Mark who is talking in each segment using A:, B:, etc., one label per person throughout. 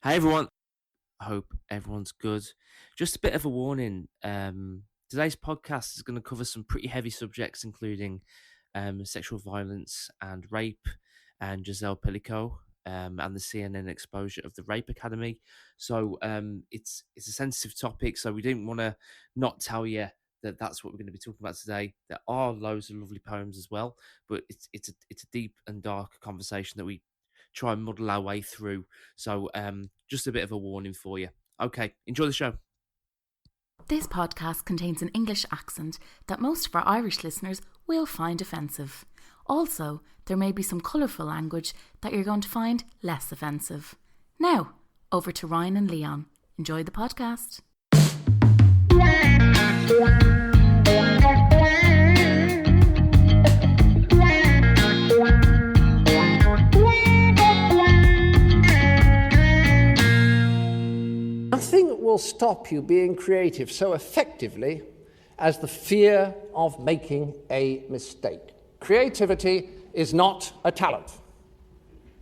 A: Hey everyone, I hope everyone's good. Just a bit of a warning. Today's podcast is going to cover some pretty heavy subjects, including sexual violence and rape, and Giselle Pellico, and the CNN exposure of the Rape Academy. So it's a sensitive topic, so we didn't want to not tell you that that's what we're going to be talking about today. There are loads of lovely poems as well, but it's a deep and dark conversation that we try and muddle our way through. So just a bit of a warning for you. Okay, enjoy the show.
B: This podcast contains an English accent that most of our Irish listeners will find offensive. Also, there may be some colourful language that you're going to find less offensive. Now, over to Ryan and Leon. Enjoy the podcast.
C: Nothing will stop you being creative so effectively as the fear of making a mistake. Creativity is not a talent.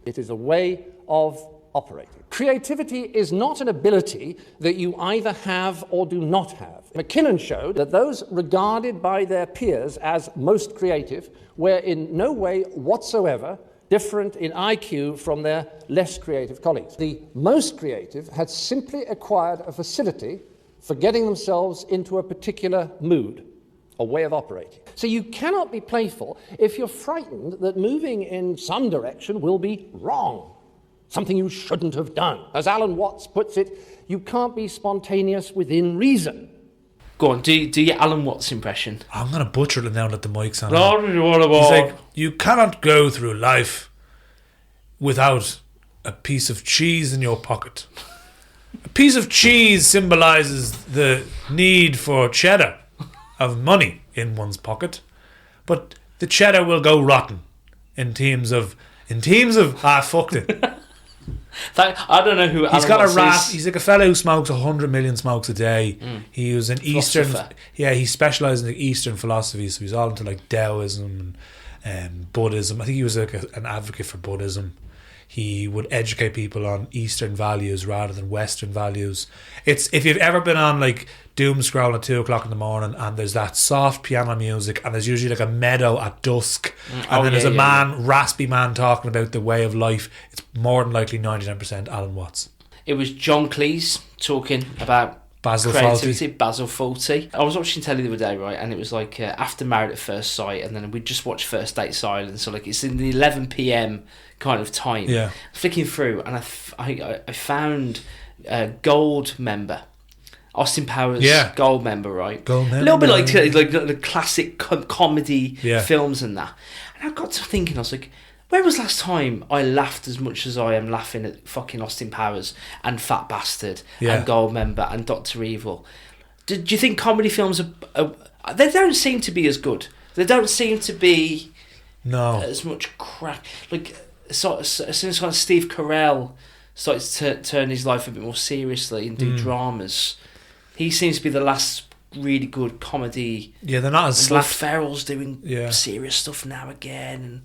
C: It is a way of operating. Creativity is not an ability that you either have or do not have. McKinnon showed that those regarded by their peers as most creative were in no way whatsoever different in IQ from their less creative colleagues. The most creative had simply acquired a facility for getting themselves into a particular mood, a way of operating. So you cannot be playful if you're frightened that moving in some direction will be wrong, something you shouldn't have done. As Alan Watts puts it, you can't be spontaneous within reason.
A: Go on, do your Alan Watts impression.
D: I'm going to butcher it now that the mic's on.
A: He's
D: He's like, you cannot go through life without a piece of cheese in your pocket. A piece of cheese symbolises the need for cheddar, of money in one's pocket. But the cheddar will go rotten in teams of fucked it.
A: I don't know who
D: He's
A: Alan
D: got
A: Watts
D: a rap.
A: is.
D: He's like a fellow who smokes 100 million smokes a day. He was an Eastern.
A: Philosopher.
D: Yeah, he specialised in the Eastern philosophy, so he's all into like Taoism and Buddhism. I think he was like an advocate for Buddhism. He would educate people on Eastern values rather than Western values. It's if you've ever been on like doom scroll at 2 o'clock in the morning and there's that soft piano music and there's usually like a meadow at dusk and then there's a raspy man talking about the way of life, it's more than likely 99% Alan Watts.
A: It was John Cleese talking about
D: Basil
A: creativity, Basil Fawlty. I was watching telly the other day, right, and it was like after Married at First Sight, and then we just watched First Date Silence, so like it's in the 11 p.m. kind of time.
D: Yeah.
A: Flicking through, and I found Gold member. Austin Powers, Gold member, right?
D: Gold member.
A: A little bit like the classic comedy films and that. And I got to thinking, I was like, when was the last time I laughed as much as I am laughing at fucking Austin Powers and Fat Bastard and Gold member and Dr. Evil? Do you think comedy films are they don't seem to be as good. They don't seem to be as much crack. Like as soon as Steve Carell starts to turn his life a bit more seriously and do dramas, he seems to be the last really good comedy.
D: Yeah, they're not as
A: Will Ferrell's doing serious stuff now again, and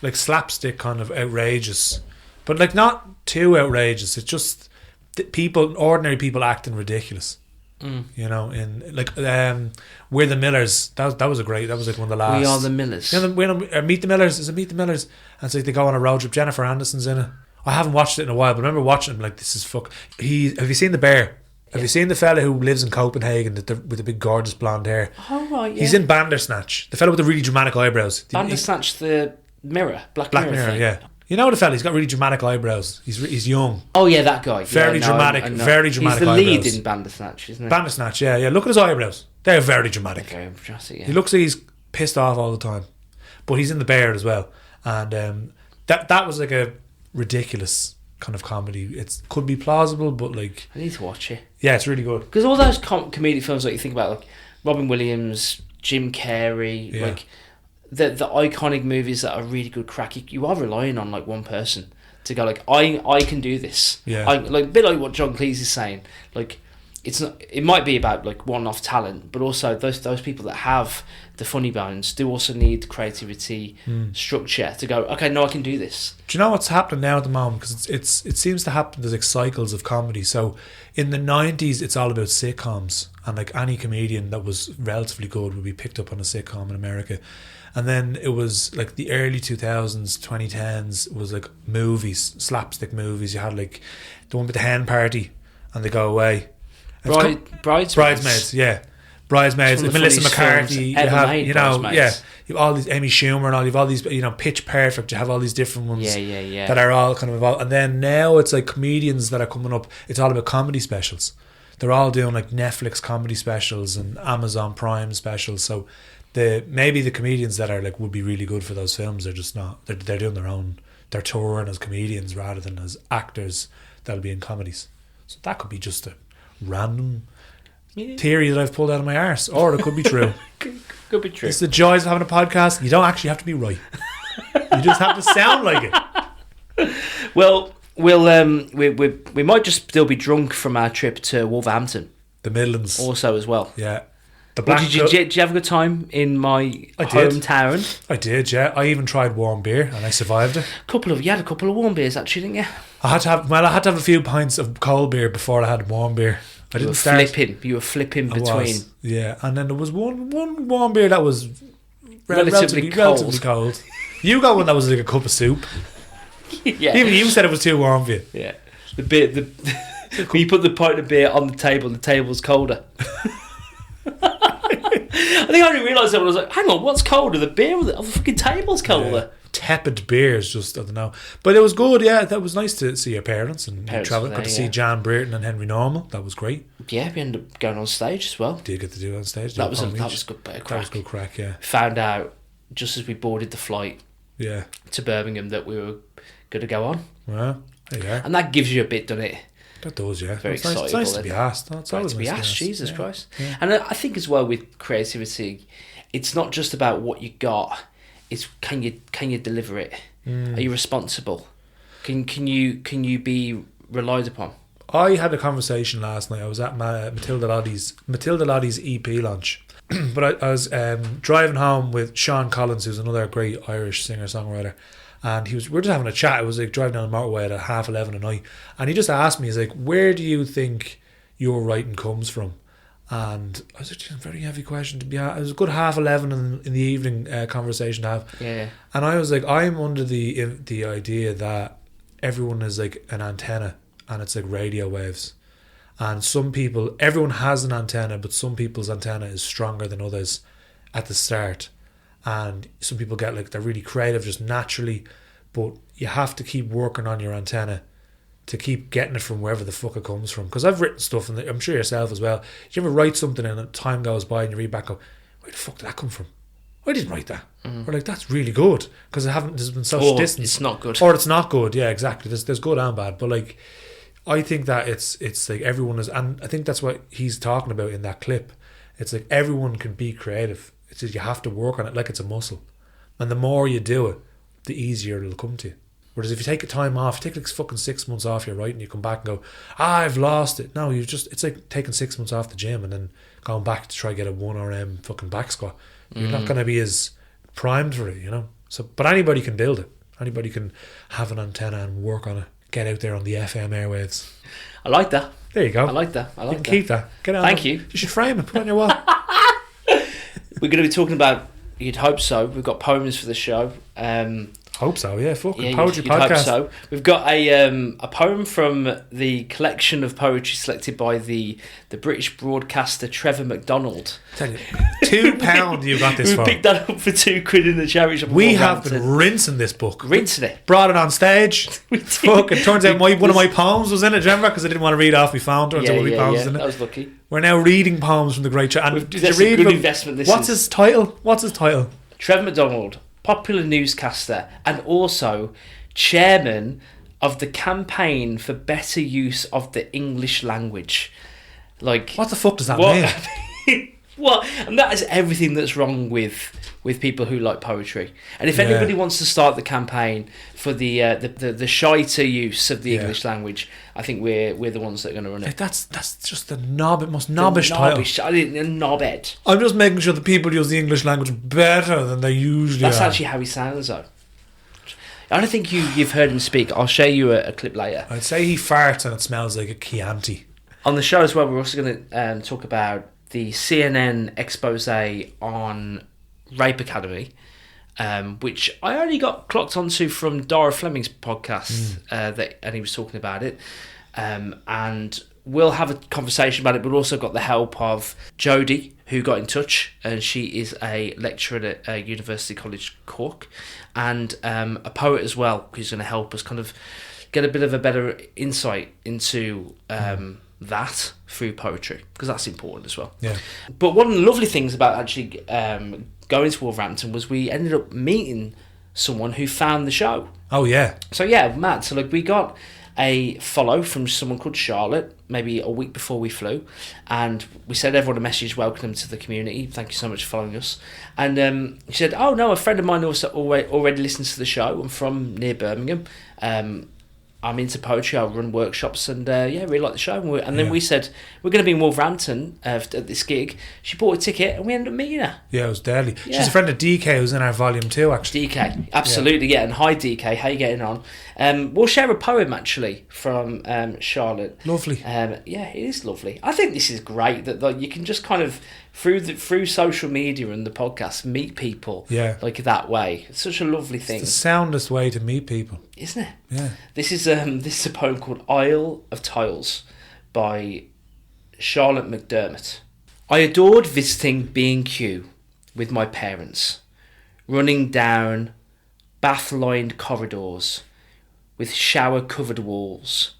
D: like slapstick kind of outrageous, but like not too outrageous. It's just ordinary people acting ridiculous. You know, in like We're the Millers. That was like one of the last.
A: We Are the Millers.
D: You know, Meet the Millers. Is it Meet the Millers? And it's like they go on a road trip. Jennifer Aniston's in it. I haven't watched it in a while, but I remember watching it. Like, this is fuck. Have you seen The Bear? Have you seen the fella who lives in Copenhagen with the big gorgeous blonde hair?
A: Oh right, yeah.
D: He's in Bandersnatch. The fella with the really dramatic eyebrows.
A: Bandersnatch, the Mirror, Black Mirror thing.
D: Yeah. You know the fella? He's got really dramatic eyebrows. He's young.
A: Oh yeah, that guy.
D: Very dramatic. Very dramatic.
A: He's the
D: eyebrows.
A: lead in Bandersnatch, isn't he?
D: Bandersnatch. Yeah. Look at his eyebrows. They're very dramatic.
A: Very dramatic. Yeah.
D: He looks like he's pissed off all the time, but he's in The Bear as well. And that was like a ridiculous kind of comedy. It could be plausible, but like
A: I need to watch it.
D: Yeah, it's really good.
A: Because all those comedic films that you think about, like Robin Williams, Jim Carrey, like the iconic movies that are really good crack, you are relying on like one person to go like I can do this.
D: Yeah.
A: Like a bit like what John Cleese is saying. Like it's not. It might be about like one-off talent, but also those people that have the funny bones do also need creativity, structure to go, okay, no, I can do this.
D: Do you know what's happening now at the moment? Because it seems to happen, there's like cycles of comedy. So in the 90s, it's all about sitcoms. And like any comedian that was relatively good would be picked up on a sitcom in America. And then it was like the early 2000s, 2010s was like movies, slapstick movies. You had like the one with the hen party and they go away.
A: Bridesmaids.
D: Yeah. Bridesmaids, Melissa McCarthy, you have, you have all these, Amy Schumer and all, you have all these, Pitch Perfect, you have all these different ones that are all kind of involved. And then now it's like comedians that are coming up, it's all about comedy specials. They're all doing like Netflix comedy specials and Amazon Prime specials. So maybe the comedians that are like would be really good for those films, they're just not, they're doing their own, they're touring as comedians rather than as actors that'll be in comedies. So that could be just a random theory that I've pulled out of my arse, or it could be true.
A: Could be true.
D: It's the joys of having a podcast. You don't actually have to be right. You just have to sound like it.
A: Well, we might just still be drunk from our trip to Wolverhampton,
D: the Midlands,
A: also as well.
D: Yeah.
A: Did you have a good time in my hometown?
D: I did, yeah. I even tried warm beer and I survived it.
A: You had a couple of warm beers actually, didn't you?
D: I had to have a few pints of cold beer before I had warm beer. You were flipping between. Yeah, and then there was one warm beer that was relatively cold. You got one that was like a cup of soup.
A: Yeah.
D: Even you said it was too warm for you.
A: Yeah. When you put the pint of beer on the table's colder. I think I only realised that when I was like, hang on, what's colder, the beer or the fucking table's colder?
D: Yeah. Tepid beers, just, I don't know. But it was good, yeah. That was nice to see your parents and travel. Got to see Jan Brierton and Henry Normal. That was great.
A: Yeah, we ended up going on stage as well.
D: Did get to do it on stage.
A: That was good bit of crack.
D: That was good crack, yeah.
A: Found out just as we boarded the flight
D: to
A: Birmingham that we were going to go on.
D: Well, there you are.
A: And that gives you a bit, doesn't it?
D: That does, yeah.
A: Very
D: exciting. It's nice to be asked. It's always
A: to be asked, Jesus Christ.
D: Yeah.
A: And I think as well with creativity, it's not just about what you got, it's can you deliver it? Are you responsible? Can you be relied upon?
D: I had a conversation last night. I was at Matilda Lottie's EP launch. But I was driving home with Sean Collins, who's another great Irish singer-songwriter. And we were just having a chat. It was like driving down the motorway at 11:30 at night. And he just asked me, he's like, where do you think your writing comes from? And I was like, a very heavy question to be asked. It was a good 11:30 in the evening conversation to have.
A: Yeah.
D: And I was like, I'm under the idea that everyone is like an antenna and it's like radio waves. And everyone has an antenna, but some people's antenna is stronger than others at the start. And some people get like, they're really creative just naturally, but you have to keep working on your antenna to keep getting it from wherever the fuck it comes from. Because I've written stuff, and I'm sure yourself as well. You ever write something and time goes by and you read back and go, where the fuck did that come from? I didn't write that. Or like, that's really good, because there's been such distance.
A: It's not good.
D: Or it's not good, yeah, exactly. There's good and bad. But like, I think that it's like everyone is, and I think that's what he's talking about in that clip. It's like everyone can be creative. It's just you have to work on it like it's a muscle. And the more you do it, the easier it'll come to you. Whereas if you take a time off, take like fucking 6 months off your writing, you come back and go, I've lost it. No, it's like taking 6 months off the gym and then going back to try to get a 1RM fucking back squat. You're not going to be as primed for it, So, but anybody can build it. Anybody can have an antenna and work on it. Get out there on the FM airwaves.
A: I like that.
D: There you go.
A: I like that.
D: You can keep that. Get on.
A: Thank you.
D: You should frame it. Put it on your wall.
A: We're going to be talking about, you'd hope so, we've got poems for the show.
D: Hope so, yeah. Fucking
A: poetry
D: podcast.
A: Hope so. We've got a poem from the collection of poetry selected by the British broadcaster Trevor McDonald.
D: Tell you, £2 you got this
A: we
D: for.
A: picked that up for £2 in the charity shop.
D: We have been rinsing this book.
A: Rinsing it.
D: Brought it on stage. Fuck, it turns out one of my poems was in it, do you remember? Because I didn't want to read off my phone. Turns out one of my poems was in it.
A: I was lucky.
D: We're now reading poems from the great... And did you
A: That's
D: read
A: a good
D: them?
A: investment.
D: What's his title?
A: Trevor McDonald, popular newscaster and also chairman of the campaign for better use of the English language. Like,
D: what the fuck does that mean?
A: Well, and that is everything that's wrong with people who like poetry. And if anybody wants to start the campaign for the shiter use of the English language, I think we're the ones that are going to run it.
D: That's just the most knobbish title.
A: Knobhead.
D: I'm just making sure that people use the English language better than they usually
A: That's
D: are.
A: actually how he sounds, though. I don't think you've heard him speak. I'll show you a clip later.
D: I'd say he farts and it smells like a Chianti.
A: On the show as well, we're also going to talk about the CNN expose on Rape Academy, which I only got clocked onto from Dara Fleming's podcast, and he was talking about it. And we'll have a conversation about it, but also got the help of Jodie, who got in touch, and she is a lecturer at University College Cork, and a poet as well, who's going to help us kind of get a bit of a better insight into that through poetry, because that's important as well.
D: Yeah.
A: But one of the lovely things about actually going to Wolverhampton was we ended up meeting someone who found the show.
D: Oh yeah.
A: So yeah, mad. So like we got a follow from someone called Charlotte maybe a week before we flew, and we sent everyone a message welcoming them to the community. Thank you so much for following us. And she said, "Oh no, a friend of mine also already listens to the show. I'm from near Birmingham. I'm into poetry. I run workshops, and really like the show." And then we said, we're going to be in Wolverhampton at this gig. She bought a ticket, and we ended up meeting her.
D: Yeah, it was deadly.
A: Yeah.
D: She's a friend of DK, who's in our volume 2, actually.
A: DK, absolutely, yeah. And hi, DK, how you getting on? We'll share a poem, actually, from Charlotte.
D: Lovely.
A: Yeah, it is lovely. I think this is great that like, you can just kind of, through social media and the podcast, meet people like that way. It's such a lovely thing.
D: It's the soundest way to meet people.
A: Isn't it?
D: Yeah.
A: This is a poem called Isle of Tiles by Charlotte McDermott. I adored visiting B&Q with my parents, running down bath-lined corridors with shower-covered walls,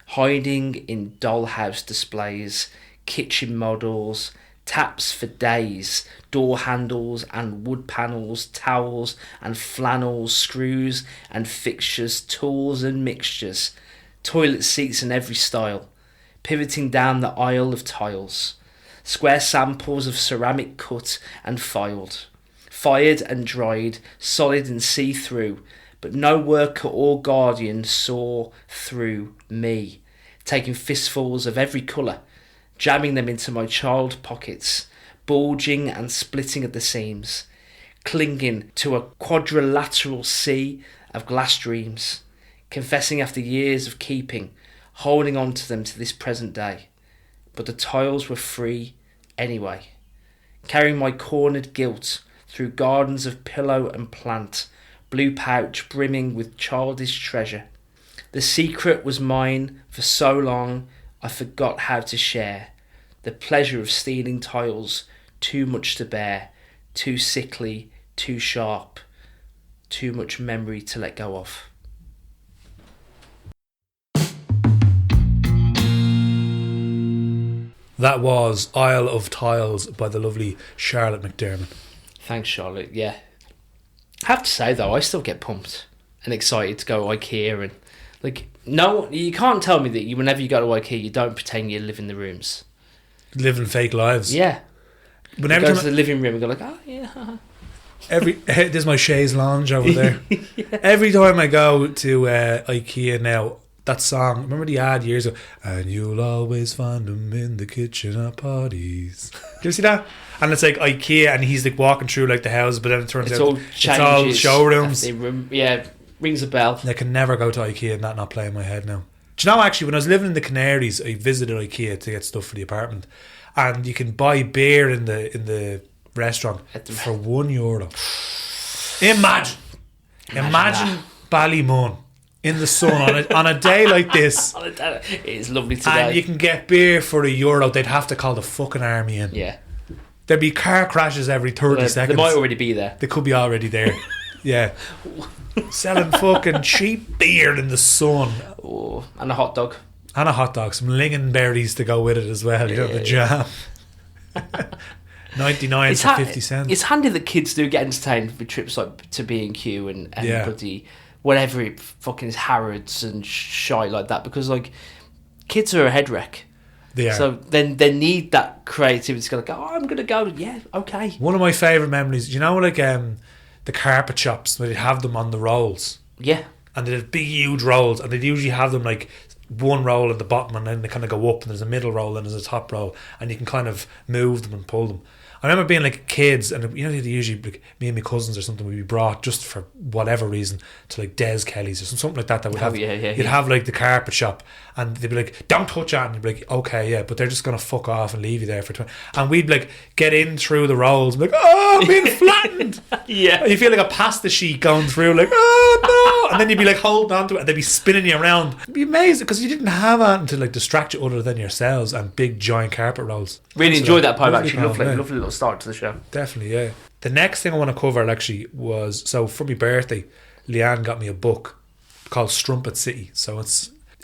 A: hiding in dollhouse displays, kitchen models, taps for days, door handles and wood panels, towels and flannels, screws and fixtures, tools and mixtures, toilet seats in every style, pivoting down the aisle of tiles, square samples of ceramic cut and filed, fired and dried, solid and see-through, but no worker or guardian saw through me, taking fistfuls of every colour, jamming them into my child pockets, bulging and splitting at the seams, clinging to a quadrilateral sea of glass dreams, confessing after years of keeping, holding on to them to this present day. But the tiles were free anyway, carrying my cornered guilt through gardens of pillow and plant, blue pouch brimming with childish treasure. The secret was mine for so long I forgot how to share. The pleasure of stealing tiles, too much to bear, too sickly, too sharp, too much memory to let go of.
D: That was Isle of Tiles by the lovely Charlotte McDermott.
A: Thanks, Charlotte. Yeah. I have to say, though, I still get pumped and excited to go to IKEA. And like, no, you can't tell me that whenever you go to IKEA, you don't pretend you live in the rooms.
D: Living fake lives.
A: Yeah.
D: But
A: you
D: every
A: go
D: time
A: to the living room and go like, oh, yeah.
D: there's my chaise lounge over there. Every time I go to IKEA now, that song, remember the ad years ago? And you'll always find them in the kitchen at parties. Do you see that? And it's like IKEA, and he's like walking through like the house, but then it turns out it's all showrooms.
A: Yeah, rings a bell.
D: I can never go to IKEA and that not play in my head now. Do you know, actually, when I was living in the Canaries, I visited IKEA to get stuff for the apartment, and you can buy beer in the restaurant for €1. Imagine Ballymun in the sun on a day like this.
A: It is lovely today.
D: And you can get beer for €1. They'd have to call the fucking army in.
A: Yeah.
D: There'd be car crashes every 30 seconds.
A: They might already be there.
D: They could be already there. Yeah. Selling fucking cheap beer in the sun.
A: Oh, and a hot dog.
D: And a hot dog. Some lingonberries to go with it as well. You know, the jam. 99 for 50 cents.
A: It's handy that kids do get entertained with trips like to B&Q and bloody whatever it fucking is, Harrods and shite like that, because like kids are a head wreck.
D: They are.
A: So then they need that creativity to go, I'm going to go, yeah, okay.
D: One of my favourite memories, you know, like the carpet shops, where they'd have them on the rolls.
A: Yeah.
D: And they'd have big, huge rolls, and they'd usually have them like one roll at the bottom, and then they kind of go up, and there's a middle roll, and there's a top roll, and you can kind of move them and pull them. I remember being like kids, and you know, they usually, like, me and my cousins or something, would be brought just for whatever reason to like Des Kelly's or something like that. That would have, you'd have like the carpet shop, and they'd be like, "Don't touch that," and you'd be like, "Okay, yeah," but they're just gonna fuck off and leave you there for 20. And we'd like get in through the rolls, and be like, "Oh, I'm being flattened."
A: Yeah,
D: and you feel like a pasta sheet going through, like, "Oh no," and then you'd be like holding on to it, and they'd be spinning you around. It'd be amazing because you didn't have anything to like distract you other than yourselves and big giant carpet rolls.
A: Really enjoyed that part. Actually,
D: lovely
A: little start to the show.
D: Definitely, yeah. The next thing I want to cover actually was, so for my birthday, Leanne got me a book called Strumpett City. So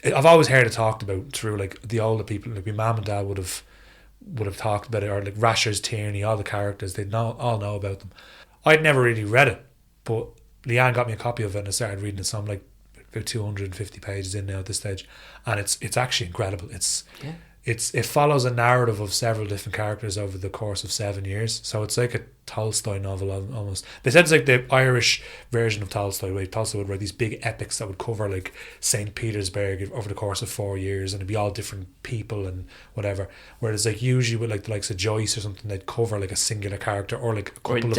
D: I've always heard it talked about through like the older people, like my mum and dad would have talked about it, or like Rashers, Tierney, all the characters, they'd all know about them. I'd never really read it, but Leanne got me a copy of it and I started reading it. So I'm like about 250 pages in now at this stage, and it's actually incredible. It follows a narrative of several different characters over the course of 7 years. So it's like a Tolstoy novel almost. They said it's like the Irish version of Tolstoy, where Tolstoy would write these big epics that would cover like St. Petersburg over the course of 4 years, and it'd be all different people and whatever. Whereas like usually with like the likes of Joyce or something, they'd cover like a singular character or like a couple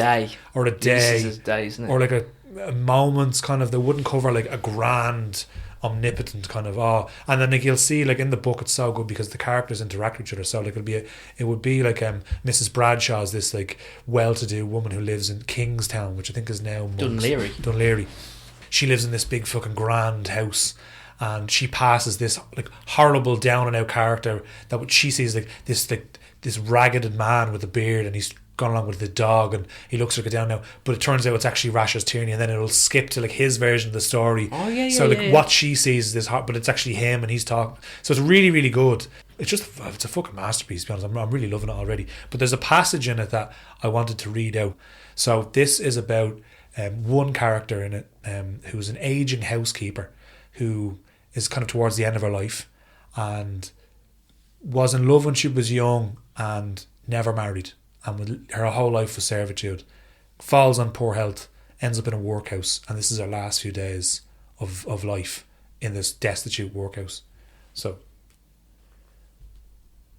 A: or a day, isn't it?
D: or like a moments kind of. They wouldn't cover like a grand omnipotent kind of and then like you'll see like in the book it's so good because the characters interact with each other. So like it would be like Mrs. Bradshaw's this like well-to-do woman who lives in Kingstown, which I think is now Dunleary. She lives in this big fucking grand house, and she passes this like horrible down and out character that what she sees like this ragged man with a beard, and he's gone along with the dog, and he looks her go down now, but it turns out it's actually Rashers Tierney, and then it'll skip to like his version of the story. What she sees is this hot, but it's actually him and he's talking. So it's really, really good. It's a fucking masterpiece, to be honest. I'm really loving it already. But there's a passage in it that I wanted to read out. So this is about one character in it who's an aging housekeeper who is kind of towards the end of her life and was in love when she was young and never married. And her whole life was servitude, falls on poor health, ends up in a workhouse, and this is her last few days of life in this destitute workhouse. So,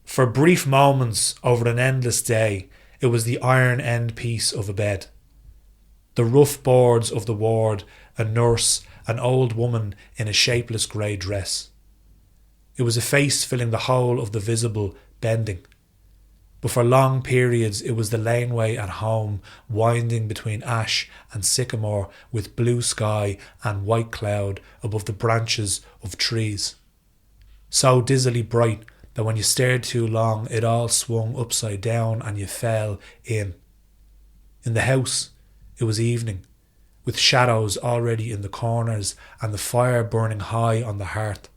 D: for brief moments over an endless day, it was the iron end piece of a bed, the rough boards of the ward, a nurse, an old woman in a shapeless grey dress. It was a face filling the whole of the visible, bending. But for long periods it was the laneway at home, winding between ash and sycamore, with blue sky and white cloud above the branches of trees. So dizzily bright that when you stared too long it all swung upside down and you fell in. In the house it was evening, with shadows already in the corners and the fire burning high on the hearth.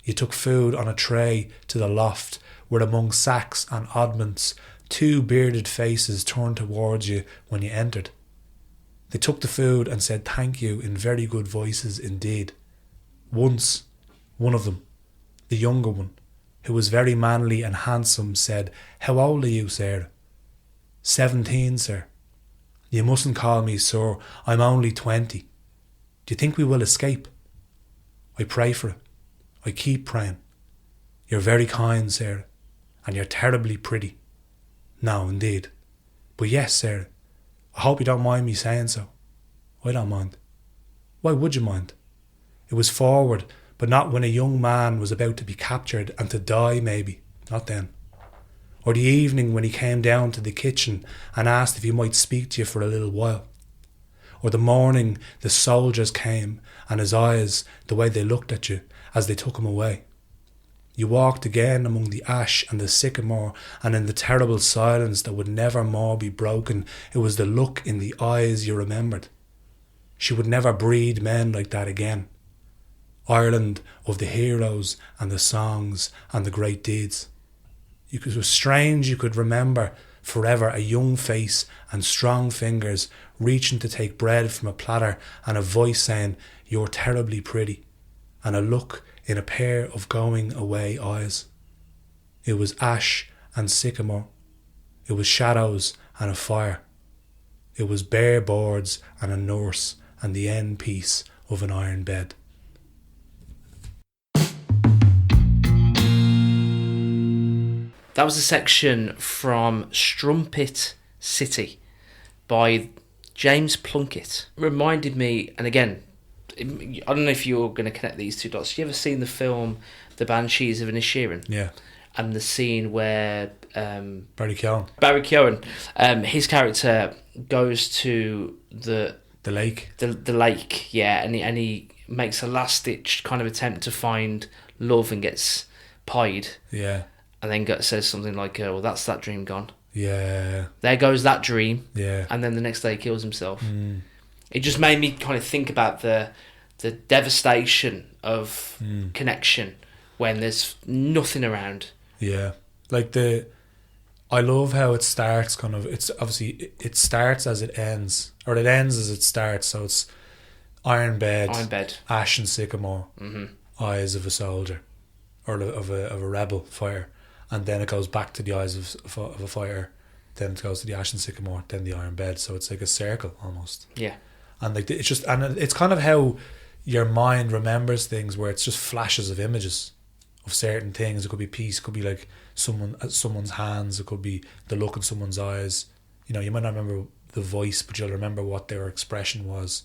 D: You took food on a tray to the loft, where among sacks and oddments 2 bearded faces turned towards you when you entered. They took the food and said thank you in very good voices indeed. Once, one of them, the younger one, who was very manly and handsome, said, "How old are you, sir?" 17, sir. "You mustn't call me sir, I'm only 20. Do you think we will escape?" "I pray for it. I keep praying. You're very kind, sir. And you're terribly pretty." "No, indeed. But yes, Sarah, I hope you don't mind me saying so." "I don't mind." "Why would you mind?" "It was forward, but not when a young man was about to be captured and to die, maybe. Not then. Or the evening when he came down to the kitchen and asked if he might speak to you for a little while. Or the morning the soldiers came, and his eyes, the way they looked at you as they took him away. You walked again among the ash and the sycamore, and in the terrible silence that would never more be broken, it was the look in the eyes you remembered. She would never breed men like that again. Ireland of the heroes and the songs and the great deeds. It was strange you could remember forever a young face and strong fingers reaching to take bread from a platter, and a voice saying, "You're terribly pretty," and a look in a pair of going away eyes. It was ash and sycamore. It was shadows and a fire. It was bare boards and a nurse and the end piece of an iron bed.
A: That was a section from Strumpett City by James Plunkett. Reminded me, and again, I don't know if you're going to connect these two dots. Have you ever seen the film The Banshees of Inisherin?
D: Yeah.
A: And the scene where
D: Barry Keoghan,
A: his character goes to the
D: lake.
A: The lake, yeah, and he makes a last ditch kind of attempt to find love and gets pied.
D: Yeah.
A: And then says something like, well, that's that dream gone.
D: Yeah.
A: There goes that dream.
D: Yeah.
A: And then the next day he kills himself. It just made me kind of think about the devastation of connection when there's nothing around.
D: Yeah. Like I love how it starts kind of, it's obviously, it starts as it ends, or it ends as it starts. So it's iron bed, ash and sycamore, eyes of a soldier, or of a rebel, fire. And then it goes back to the eyes of a fire, then it goes to the ash and sycamore, then the iron bed. So it's like a circle almost.
A: Yeah. And
D: like it's just, and it's kind of how your mind remembers things, where it's just flashes of images of certain things. It could be peace, it could be like someone's hands, it could be the look in someone's eyes. You know, you might not remember the voice, but you'll remember what their expression was.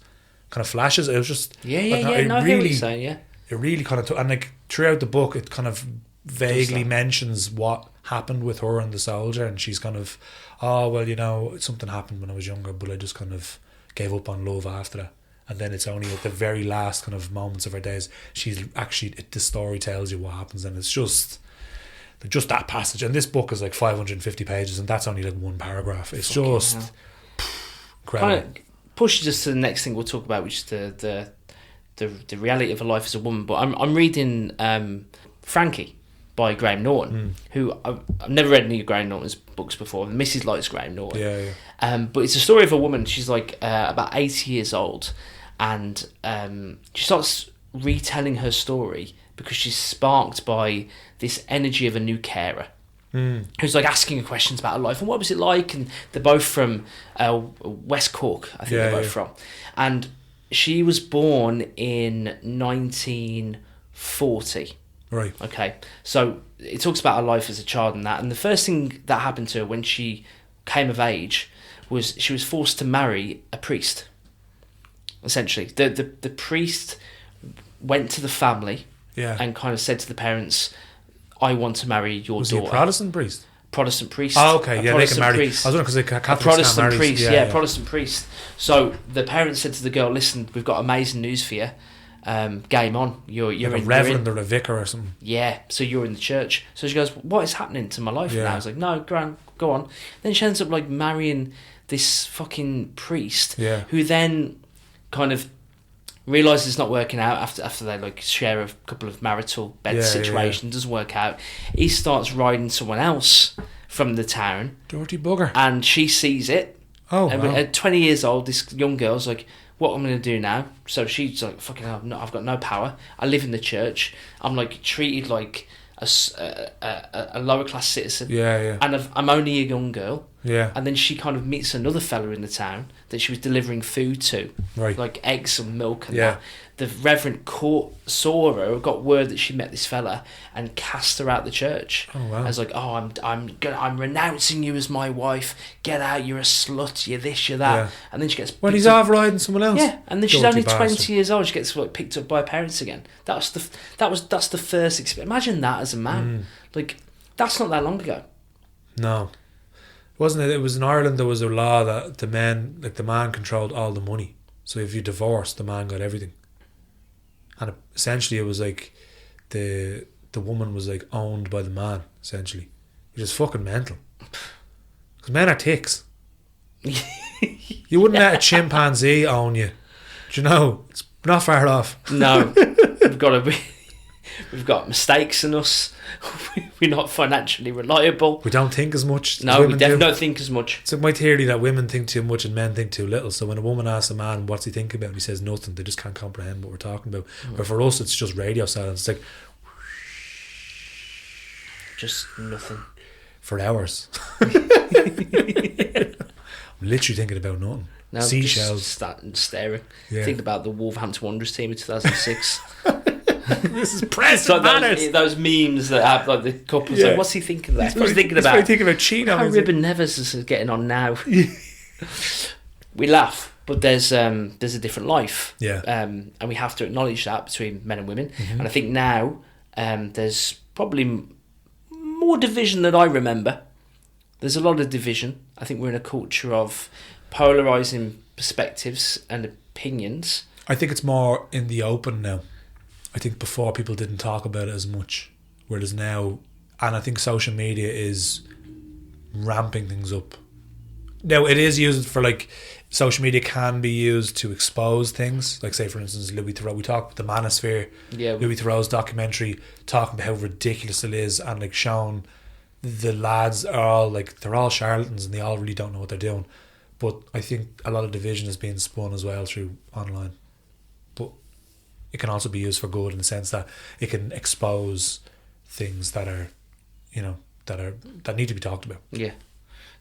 D: Kind of flashes. It was just
A: I hear what you're saying. Yeah.
D: It really kind of and like throughout the book, it kind of vaguely mentions what happened with her and the soldier, and she's kind of, oh well, you know, something happened when I was younger, but I just kind of gave up on love after that. And then it's only at the very last kind of moments of her days, she's actually, the story tells you what happens, and it's just that passage. And this book is like 550 pages, and that's only like one paragraph. It's just incredible.
A: Kind of pushes us to the next thing we'll talk about, which is the reality of a life as a woman. But I'm reading Frankie by Graham Norton, who I've never read any of Graham Norton's books before. Mrs. likes Graham Norton.
D: Yeah.
A: But it's a story of a woman. She's like about 80 years old, and she starts retelling her story because she's sparked by this energy of a new carer who's like asking her questions about her life and what was it like. And they're both from West Cork, I think they're both from. And she was born in 1940.
D: Right.
A: Okay. So it talks about her life as a child and that. And the first thing that happened to her when she came of age was she was forced to marry a priest. Essentially, the priest went to the family and kind of said to the parents, "I want to marry your daughter."
D: Was he a Protestant priest?
A: Protestant priest.
D: Oh, okay. Yeah, they can marry.
A: Priest.
D: I was wondering because Catholics
A: Protestant
D: can't marry.
A: priest. Yeah, Protestant priest. So the parents said to the girl, "Listen, we've got amazing news for you. Game on. You're
D: like a reverend or a vicar or something."
A: Yeah. So you're in the church. So she goes, "What is happening to my life now?" I was like, "No, go on." Then she ends up like marrying this fucking priest, who then kind of realises it's not working out after they like share a couple of marital bed situations. Doesn't work out. He starts riding someone else from the town.
D: Dirty bugger.
A: And she sees it.
D: Oh,
A: and at 20 years old, this young girl's like, what am I going to do now? So she's like, fucking hell, I've got no power. I live in the church. I'm like treated like a lower class citizen.
D: Yeah.
A: And I'm only a young girl.
D: Yeah.
A: And then she kind of meets another fella in the town that she was delivering food to.
D: Right.
A: Like eggs and milk and that. The Reverend saw her, got word that she met this fella and cast her out the church.
D: Oh wow.
A: I was like, oh, I'm renouncing you as my wife. Get out, you're a slut, you're this, you're that. Yeah. And then she gets
D: he's off riding someone else.
A: Yeah, and then she's only 20 years old. She gets like picked up by her parents again. That's the first experience. Imagine that as a man. Like that's not that long ago.
D: No. Wasn't it? It was in Ireland. There was a law that the man controlled all the money. So if you divorced, the man got everything. And essentially, it was like the woman was like owned by the man. Essentially, which is fucking mental. Because men are ticks. You wouldn't let a chimpanzee own you. Do you know? It's not far off.
A: No, we've got mistakes in us. We're not financially reliable.
D: We don't think as much.
A: No, we definitely don't think as much.
D: It's my theory that women think too much and men think too little. So when a woman asks a man what's he thinking about, and he says nothing, they just can't comprehend what we're talking about. But for us, it's just radio silence. It's like
A: Just nothing.
D: For hours. I'm literally thinking about nothing.
A: No,
D: Seashells.
A: just starting staring.
D: Yeah.
A: Thinking about the Wolverhampton Wanderers team in 2006.
D: This is press
A: Like
D: matters.
A: those memes that have like the couples.
D: Yeah.
A: Like, what's he thinking about?
D: He's
A: Thinking
D: probably
A: about
D: thinking about Chino.
A: how
D: is he?
A: Ribbon Nevers is getting on now. We laugh, but there's a different life.
D: Yeah.
A: And we have to acknowledge that between men and women.
D: Mm-hmm.
A: And I think now there's probably more division than I remember. There's a lot of division. I think we're in a culture of polarizing perspectives and opinions.
D: I think it's more in the open now. I think before people didn't talk about it as much, whereas now, and I think social media is ramping things up. Now it is used for like, social media can be used to expose things. Like say for instance, Louis Theroux, we talked about the Manosphere, Louis Theroux's documentary, talking about how ridiculous it is and like showing the lads are all like, they're all charlatans and they all really don't know what they're doing. But I think a lot of division is being spun as well through online. But it can also be used for good in the sense that it can expose things that are, you know, that need to be talked about.
A: Yeah.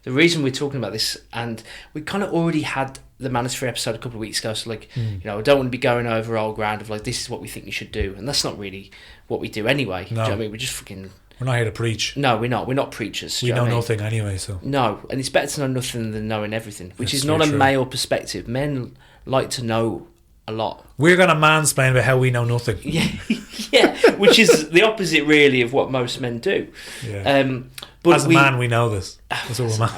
A: The reason we're talking about this, and we kind of already had the Manosphere episode a couple of weeks ago, so like, you know, I don't want to be going over old ground of like, this is what we think you should do, and that's not really what we do anyway. Do you know what I mean? We're just fucking...
D: We're not here to preach.
A: No, we're not. We're not preachers.
D: We know nothing anyway, so...
A: No, and it's better to know nothing than knowing everything, which
D: That's
A: is not a
D: true.
A: male perspective. Men like to know a lot.
D: We're going to mansplain about how we know nothing.
A: Yeah, yeah, which is the opposite really of what most men do.
D: Yeah.
A: But
D: As a man, we know this. That's what we're man.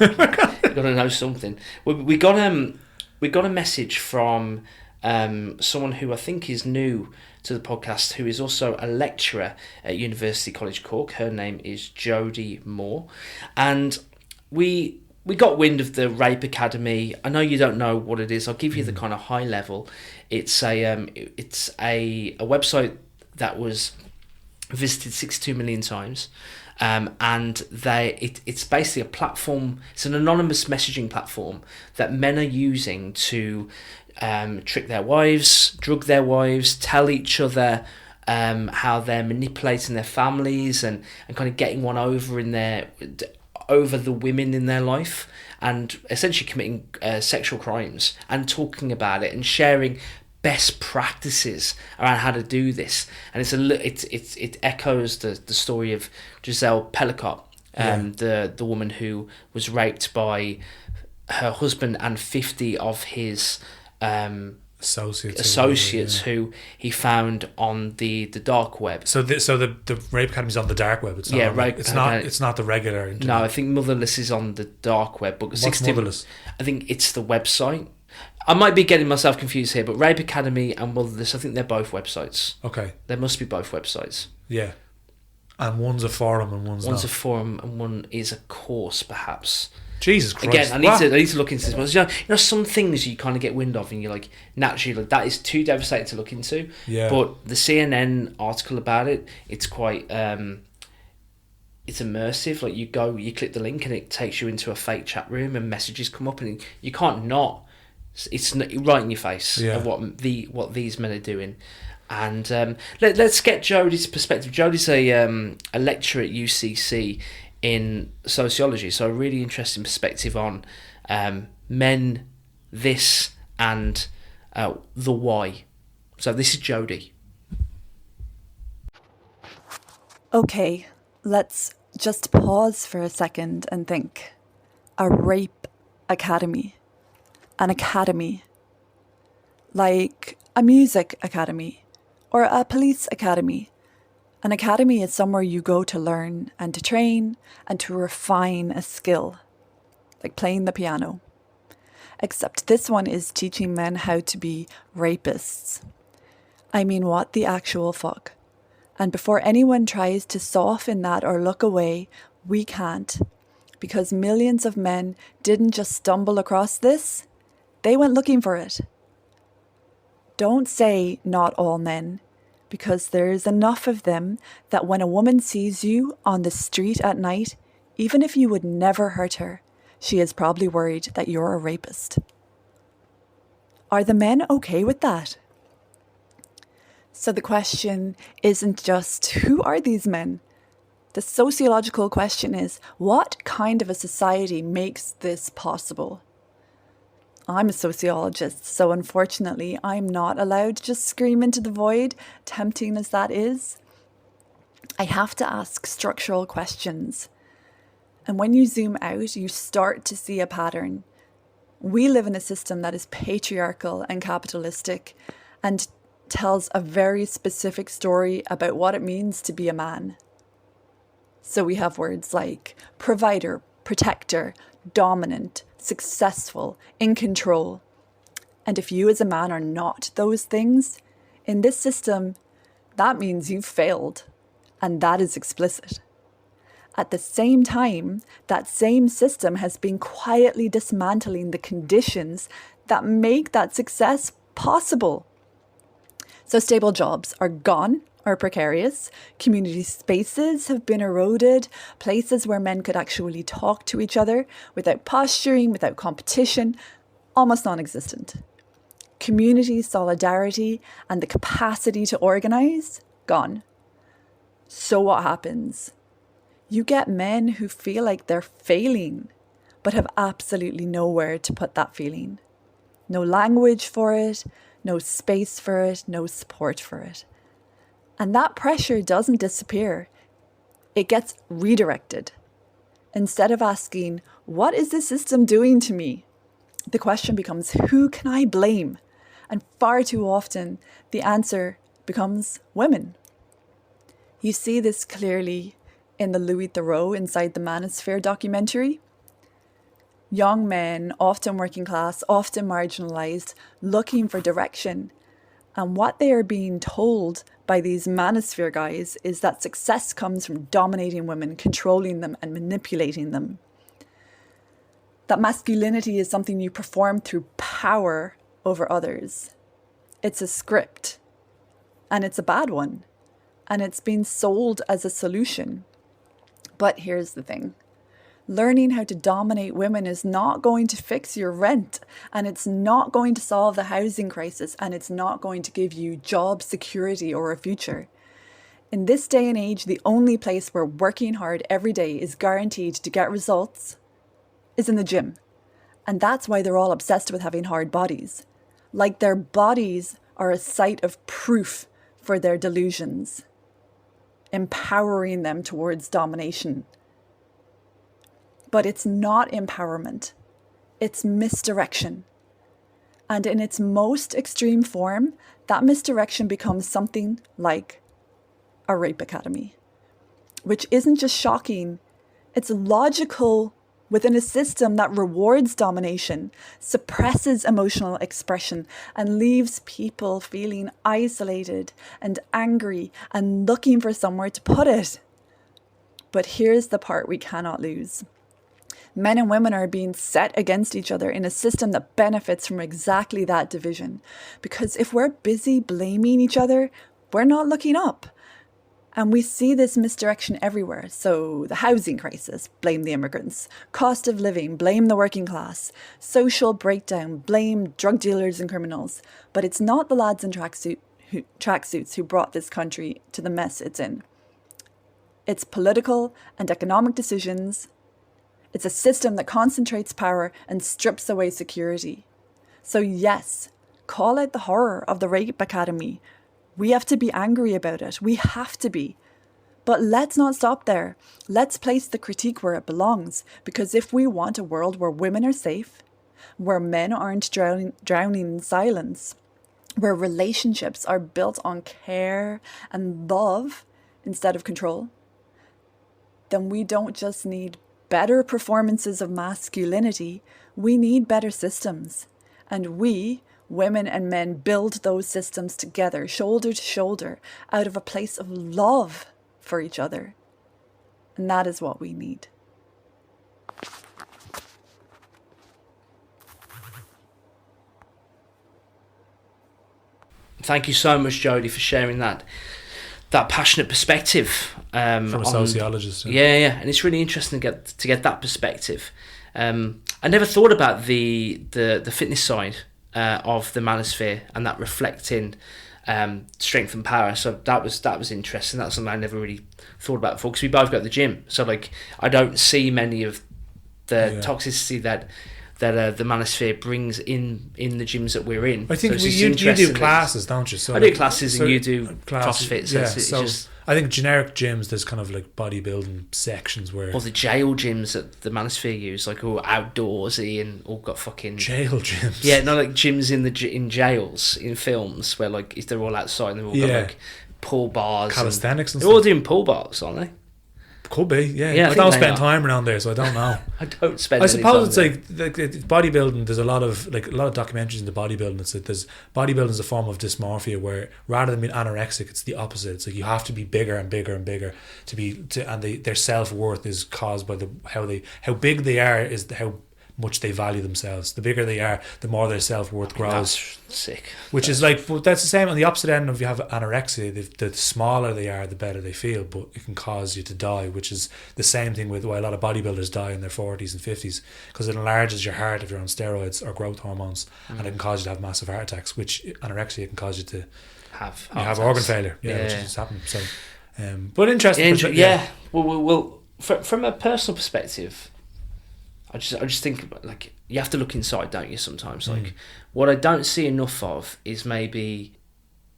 A: You've got to know something. We got a message from someone who I think is new to the podcast, who is also a lecturer at University College Cork. Her name is Jodie Moore, and we got wind of the Rape Academy. I know you don't know what it is. I'll give you the kind of high level. It's a website that was visited 62 million times. And it's basically a platform. It's an anonymous messaging platform that men are using to trick their wives, drug their wives, tell each other how they're manipulating their families and kind of getting one over over the women in their life, and essentially committing sexual crimes and talking about it and sharing best practices around how to do this. And it echoes the story of Giselle Pellicott, the woman who was raped by her husband and 50 of his associates who he found on the dark web.
D: So the Rape Academy's on the dark web. It's not it's not the regular internet.
A: No, I think Motherless is on the dark web. But
D: What's Motherless?
A: I think it's the website. I might be getting myself confused here, but Rape Academy and Motherless, I think they're both websites.
D: Okay.
A: There must be both websites.
D: Yeah. And one's a forum and one's
A: a
D: not.
A: forum and one is a course, perhaps.
D: Jesus Christ.
A: Again, I need to look into this. You know, some things you kind of get wind of and you're like, naturally, like, that is too devastating to look into.
D: Yeah.
A: But the CNN article about it, it's quite... it's immersive. Like, you click the link and it takes you into a fake chat room and messages come up and you can't not... It's right in your face of what these men are doing. And let's get Jodie's perspective. Jodie's a lecturer at UCC in sociology, so a really interesting perspective on men, this, and the why. So this is Jodie.
E: Okay, let's just pause for a second and think. A rape academy. An academy. Like a music academy or a police academy. An academy is somewhere you go to learn and to train and to refine a skill, like playing the piano. Except this one is teaching men how to be rapists. I mean, what the actual fuck? And before anyone tries to soften that or look away, we can't. Because millions of men didn't just stumble across this, they went looking for it. Don't say not all men, because there's enough of them that when a woman sees you on the street at night, even if you would never hurt her, she is probably worried that you're a rapist. Are the men okay with that? So the question isn't just who are these men, The sociological question is, what kind of a society makes this possible? I'm a sociologist, so unfortunately, I'm not allowed to just scream into the void, tempting as that is. I have to ask structural questions. And when you zoom out, you start to see a pattern. We live in a system that is patriarchal and capitalistic and tells a very specific story about what it means to be a man. So we have words like provider, protector, dominant, successful, in control. And if you as a man are not those things, in this system, that means you've failed. And that is explicit. At the same time, that same system has been quietly dismantling the conditions that make that success possible. So stable jobs are gone or precarious. Community spaces have been eroded. Places where men could actually talk to each other without posturing, without competition, almost non-existent. Community solidarity and the capacity to organise, gone. So what happens? You get men who feel like they're failing, but have absolutely nowhere to put that feeling. No language for it, no space for it, no support for it. And that pressure doesn't disappear. It gets redirected. Instead of asking, what is the system doing to me? The question becomes, who can I blame? And far too often, the answer becomes women. You see this clearly in the Louis Theroux Inside the Manosphere documentary. Young men, often working class, often marginalised, looking for direction. And what they are being told by these manosphere guys is that success comes from dominating women, controlling them and manipulating them. That masculinity is something you perform through power over others. It's a script. And it's a bad one. And it's been sold as a solution. But here's the thing. Learning how to dominate women is not going to fix your rent, and it's not going to solve the housing crisis, and it's not going to give you job security or a future. In this day and age, the only place where working hard every day is guaranteed to get results is in the gym. And that's why they're all obsessed with having hard bodies. Like their bodies are a site of proof for their delusions, empowering them towards domination. But it's not empowerment. It's misdirection. And in its most extreme form, that misdirection becomes something like a rape academy, which isn't just shocking, it's logical within a system that rewards domination, suppresses emotional expression, and leaves people feeling isolated and angry and looking for somewhere to put it. But here's the part we cannot lose. Men and women are being set against each other in a system that benefits from exactly that division. Because if we're busy blaming each other, we're not looking up. And we see this misdirection everywhere. So the housing crisis, blame the immigrants. Cost of living, blame the working class. Social breakdown, blame drug dealers and criminals. But it's not the lads in tracksuits who brought this country to the mess it's in. It's political and economic decisions. It's a system that concentrates power and strips away security. So yes, call out the horror of the rape academy. We have to be angry about it. We have to be. But let's not stop there. Let's place the critique where it belongs. Because if we want a world where women are safe, where men aren't drowning in silence, where relationships are built on care and love instead of control, then we don't just need better performances of masculinity, we need better systems. And we, women and men, build those systems together, shoulder to shoulder, out of a place of love for each other. And that is what we need.
A: Thank you so much, Jodie, for sharing that passionate perspective
D: from a sociologist.
A: Yeah, and it's really interesting to get that perspective. I never thought about the fitness side of the manosphere and that reflecting strength and power. So that was interesting. That's something I never really thought about before, because we both go to the gym. So like I don't see many of the toxicity that the manosphere brings in the gyms that we're in.
D: I think
A: so
D: you do classes, don't you? So
A: I do classes, and you do CrossFit. So
D: yeah,
A: it's just,
D: I think generic gyms, there's kind of like bodybuilding sections where...
A: Or the jail gyms that the manosphere use, like all outdoorsy and all got fucking...
D: Jail gyms?
A: Yeah, no, like gyms in jails, in films, where like they're all outside and they've all got like pull bars.
D: Calisthenics and
A: stuff. They're all doing pull bars, aren't they?
D: Could be, yeah. I don't spend time around there, so I don't know.
A: I don't spend.
D: I suppose it's like bodybuilding. There's a lot of documentaries into bodybuilding. It's like there's bodybuilding is a form of dysmorphia where rather than being anorexic, it's the opposite. It's like you have to be bigger and bigger and bigger and their self-worth is caused by how big they are is how much they value themselves. The bigger they are, the more their self-worth grows.
A: That's sick.
D: Which is like, but that's the same on the opposite end. If you have anorexia, the smaller they are, the better they feel, but it can cause you to die, which is the same thing with why a lot of bodybuilders die in their 40s and 50s, because it enlarges your heart if you're on steroids or growth hormones, and it can cause you to have massive heart attacks, which anorexia can cause you to have organ failure, which is happening. So, but interesting.
A: Well, from a personal perspective, I just think like you have to look inside, don't you? Sometimes, like what I don't see enough of is maybe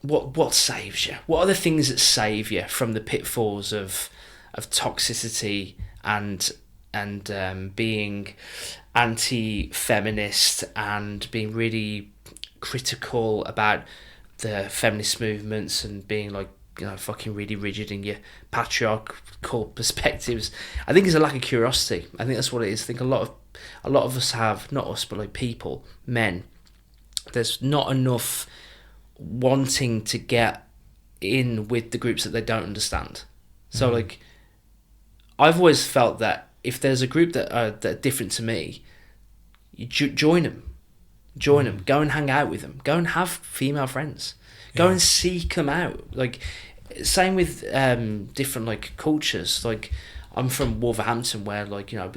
A: what saves you. What are the things that save you from the pitfalls of toxicity and being anti-feminist and being really critical about the feminist movements and being like, you know, fucking really rigid in your patriarchal perspectives. I think it's a lack of curiosity. I think that's what it is. I think a lot of us have, not us, but like people, men, there's not enough wanting to get in with the groups that they don't understand. So like, I've always felt that if there's a group that are different to me, you join them. Go and hang out with them. Go and have female friends. Go and seek them out. Like, same with different like cultures. Like, I'm from Wolverhampton, where like, you know,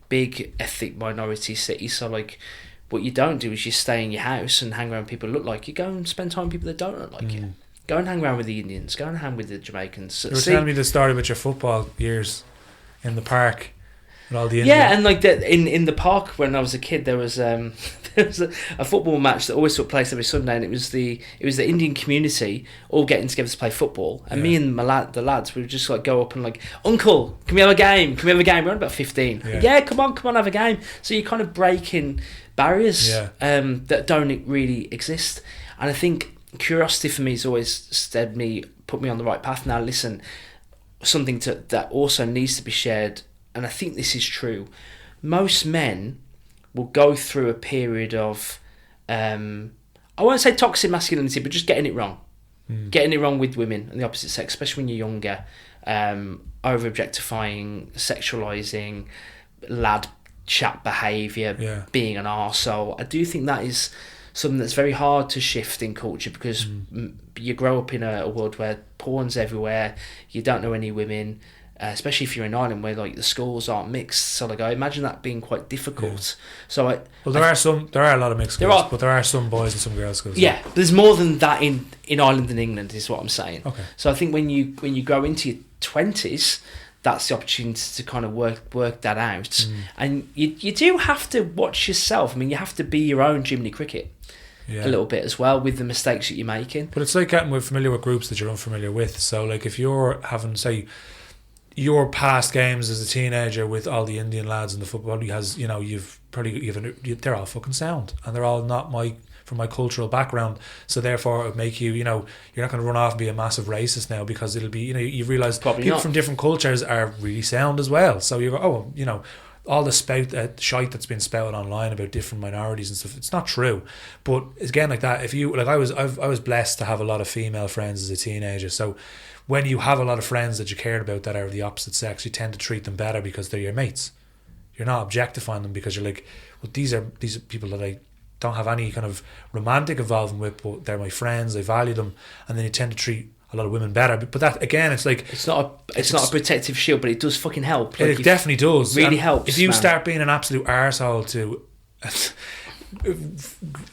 A: big ethnic minority city. So like, what you don't do is you stay in your house and hang around people who look like you. Go and spend time with people that don't look like you. Go and hang around with the Indians. Go and hang with the Jamaicans.
D: You were telling me the story about your football years in the park with all the Indians.
A: Yeah, and like in the park when I was a kid, there was a football match that always took place every Sunday, and it was the Indian community all getting together to play football. And me and the lads, we would just like go up and like, "Uncle, can we have a game? Can we have a game?" We're on about 15. Yeah, come on, have a game. So you're kind of breaking barriers that don't really exist. And I think curiosity for me has always put me on the right path. Now listen, something that also needs to be shared, and I think this is true. Most men will go through a period of, I won't say toxic masculinity, but just getting it wrong. Getting it wrong with women and the opposite sex, especially when you're younger, over-objectifying, sexualising, lad chat behaviour, being an arsehole. I do think that is something that's very hard to shift in culture, because you grow up in a world where porn's everywhere, you don't know any women, especially if you're in Ireland where like the schools aren't mixed. So like I imagine that being quite difficult. So
D: there are a lot of mixed schools, but there are some boys and some girls schools.
A: Yeah, but there's more than that in Ireland and England, is what I'm saying.
D: Okay.
A: So I think when you grow into your 20s, that's the opportunity to kind of work that out. And you do have to watch yourself. I mean, you have to be your own Jiminy Cricket a little bit as well with the mistakes that you're making.
D: But it's like getting familiar with groups that you're unfamiliar with. So like if you're having, say, your past games as a teenager with all the Indian lads and the football, they're all fucking sound, and they're all not from my cultural background, so therefore it would make you, you're not going to run off and be a massive racist now, because it'll be, you realise people from different cultures are really sound as well. So you go, all the shite that's been spouted online about different minorities and stuff, it's not true. But again, like that, if you like, I was blessed to have a lot of female friends as a teenager. So when you have a lot of friends that you cared about that are of the opposite sex, you tend to treat them better because they're your mates. You're not objectifying them because you're like, well, these are people that I don't have any kind of romantic involvement with, but they're my friends, I value them, and then you tend to treat a lot of women better. But that again, it's like
A: it's not a protective shield, but it does fucking help.
D: Like, it definitely does.
A: Really helps.
D: If you start being an absolute arsehole to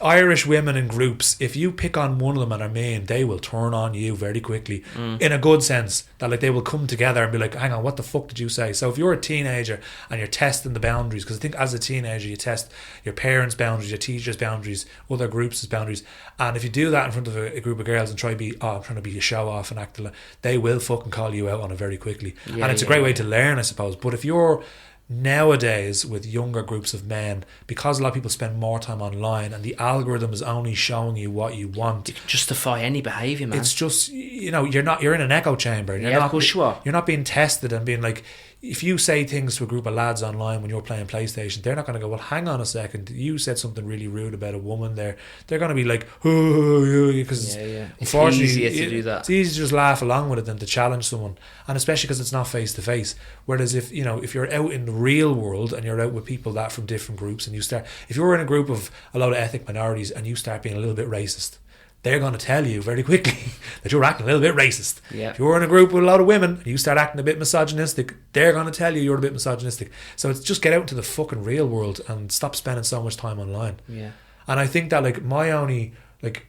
D: Irish women in groups, if you pick on one of them and are mean, they will turn on you very quickly, in a good sense, that like they will come together and be like, hang on, what the fuck did you say? So if you're a teenager and you're testing the boundaries, because I think as a teenager you test your parents' boundaries, your teachers' boundaries, other groups' boundaries, and if you do that in front of a group of girls and try to be, I'm trying to be a show off and act like, they will fucking call you out on it very quickly. And it's a great way to learn, I suppose. But if you're nowadays with younger groups of men, because a lot of people spend more time online and the algorithm is only showing you what you want,
A: you can justify any behaviour, man.
D: It's just, you're in an echo chamber.
A: Of course you are.
D: You're not being tested and being like, if you say things to a group of lads online when you're playing PlayStation, they're not going to go, well, hang on a second, you said something really rude about a woman there. They're going to be like, oh, because unfortunately
A: it's easier to do that.
D: It's easier to just laugh along with it than to challenge someone, and especially because it's not face to face. Whereas if you're out in the real world and you're out with people that from different groups, and if you're in a group of a lot of ethnic minorities and you start being a little bit racist, they're going to tell you very quickly that you're acting a little bit racist.
A: Yeah.
D: If you're in a group with a lot of women and you start acting a bit misogynistic, they're going to tell you you're a bit misogynistic. So it's just get out into the fucking real world and stop spending so much time online.
A: Yeah.
D: And I think that like my only, like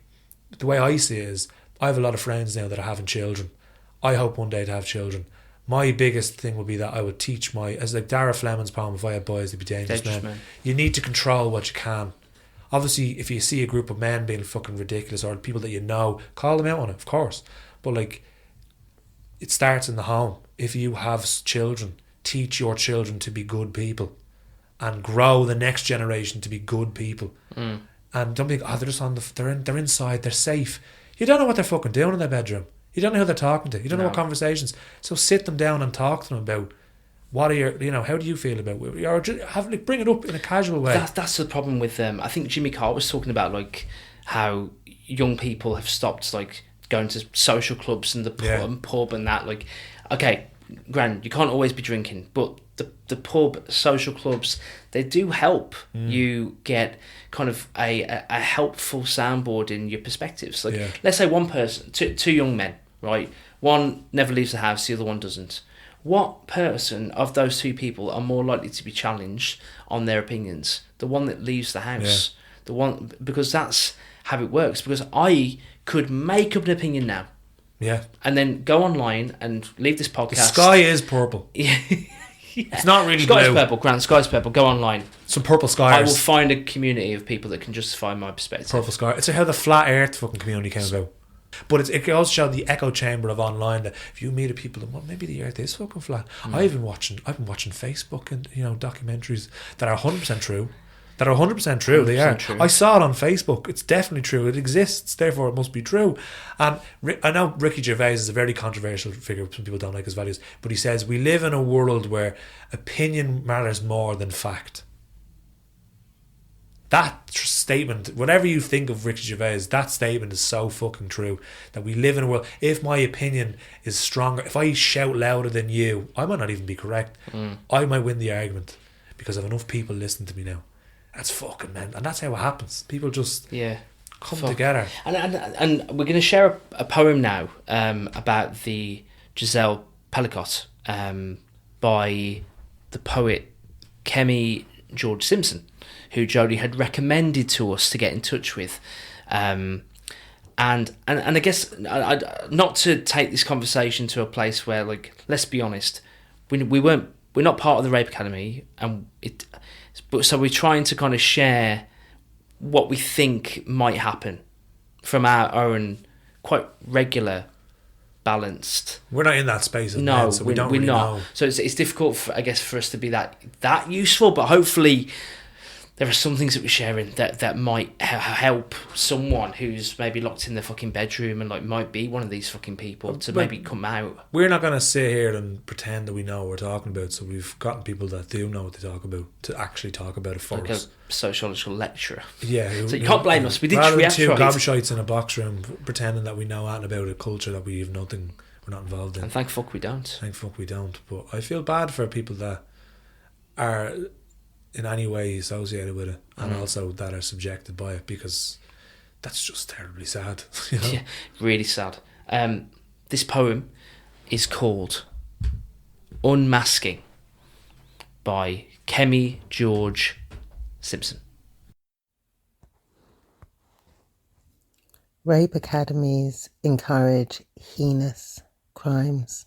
D: the way I see it is, I have a lot of friends now that are having children. I hope one day to have children. My biggest thing would be that I would teach as like Dara Fleming's poem, if I had boys, they'd be dangerous men. You need to control what you can. Obviously, if you see a group of men being fucking ridiculous, or people that you know, call them out on it, of course. But like, it starts in the home. If you have children, teach your children to be good people, and grow the next generation to be good people. And don't think, they're just they're inside, they're safe. You don't know what they're fucking doing in their bedroom. You don't know who they're talking to. You don't know what conversations. So sit them down and talk to them about, what are your, how do you feel about it? Or just bring it up in a casual way.
A: That's the problem with I think Jimmy Carr was talking about like how young people have stopped like going to social clubs and the pub and that. Like, okay, granted, you can't always be drinking, but the pub, social clubs, they do help you get kind of a helpful soundboard in your perspectives. Like, let's say one person, two young men, right? One never leaves the house, the other one doesn't. What person of those two people are more likely to be challenged on their opinions? The one that leaves the house. The one, because that's how it works. Because I could make up an opinion now.
D: Yeah.
A: And then go online and leave this podcast.
D: The sky is purple.
A: Yeah.
D: It's not really
A: Sky's
D: blue.
A: purple, Grant. Sky's purple. Go online.
D: Some purple skies.
A: I will find a community of people that can justify my perspective.
D: Purple sky. It's how the flat earth fucking community came about. But it can also show the echo chamber of online, that if you meet people, well, maybe the earth is fucking flat. I've been watching Facebook and documentaries that are 100% true. That are 100% true. They are. True. I saw it on Facebook. It's definitely true. It exists. Therefore, it must be true. And I know Ricky Gervais is a very controversial figure. Some people don't like his values, but he says we live in a world where opinion matters more than fact. That statement, whatever you think of Ricky Gervais, that statement is so fucking true. That we live in a world, if my opinion is stronger, if I shout louder than you, I might not even be correct. I might win the argument because I have enough people listening to me now. That's fucking mental. And that's how it happens. People just come together.
A: And we're going to share a poem now about the Giselle Pellicott by the poet Kemi George Simpson, who Jodie had recommended to us to get in touch with. And I guess not to take this conversation to a place where, like, let's be honest, we're not part of the Rape Academy, but so we're trying to kind of share what we think might happen from our own quite regular, balanced.
D: We're not in that space. No, so we don't really know.
A: So it's difficult, for us to be that useful, but hopefully there are some things that we're sharing that might help someone who's maybe locked in their fucking bedroom and like might be one of these fucking people to maybe come out.
D: We're not going to sit here and pretend that we know what we're talking about. So we've gotten people that do know what they talk about to actually talk about it for
A: like
D: us.
A: A sociological lecturer.
D: Yeah.
A: So you can't blame us. We
D: have
A: two
D: gobshites in a box room pretending that we know anything about a culture that we have nothing. We're not involved in.
A: And thank fuck we don't.
D: But I feel bad for people that are in any way associated with it, and also that are subjected by it, because that's just terribly sad.
A: Yeah, really sad. This poem is called Unmasking by Kemi George Simpson.
F: Rape academies encourage heinous crimes,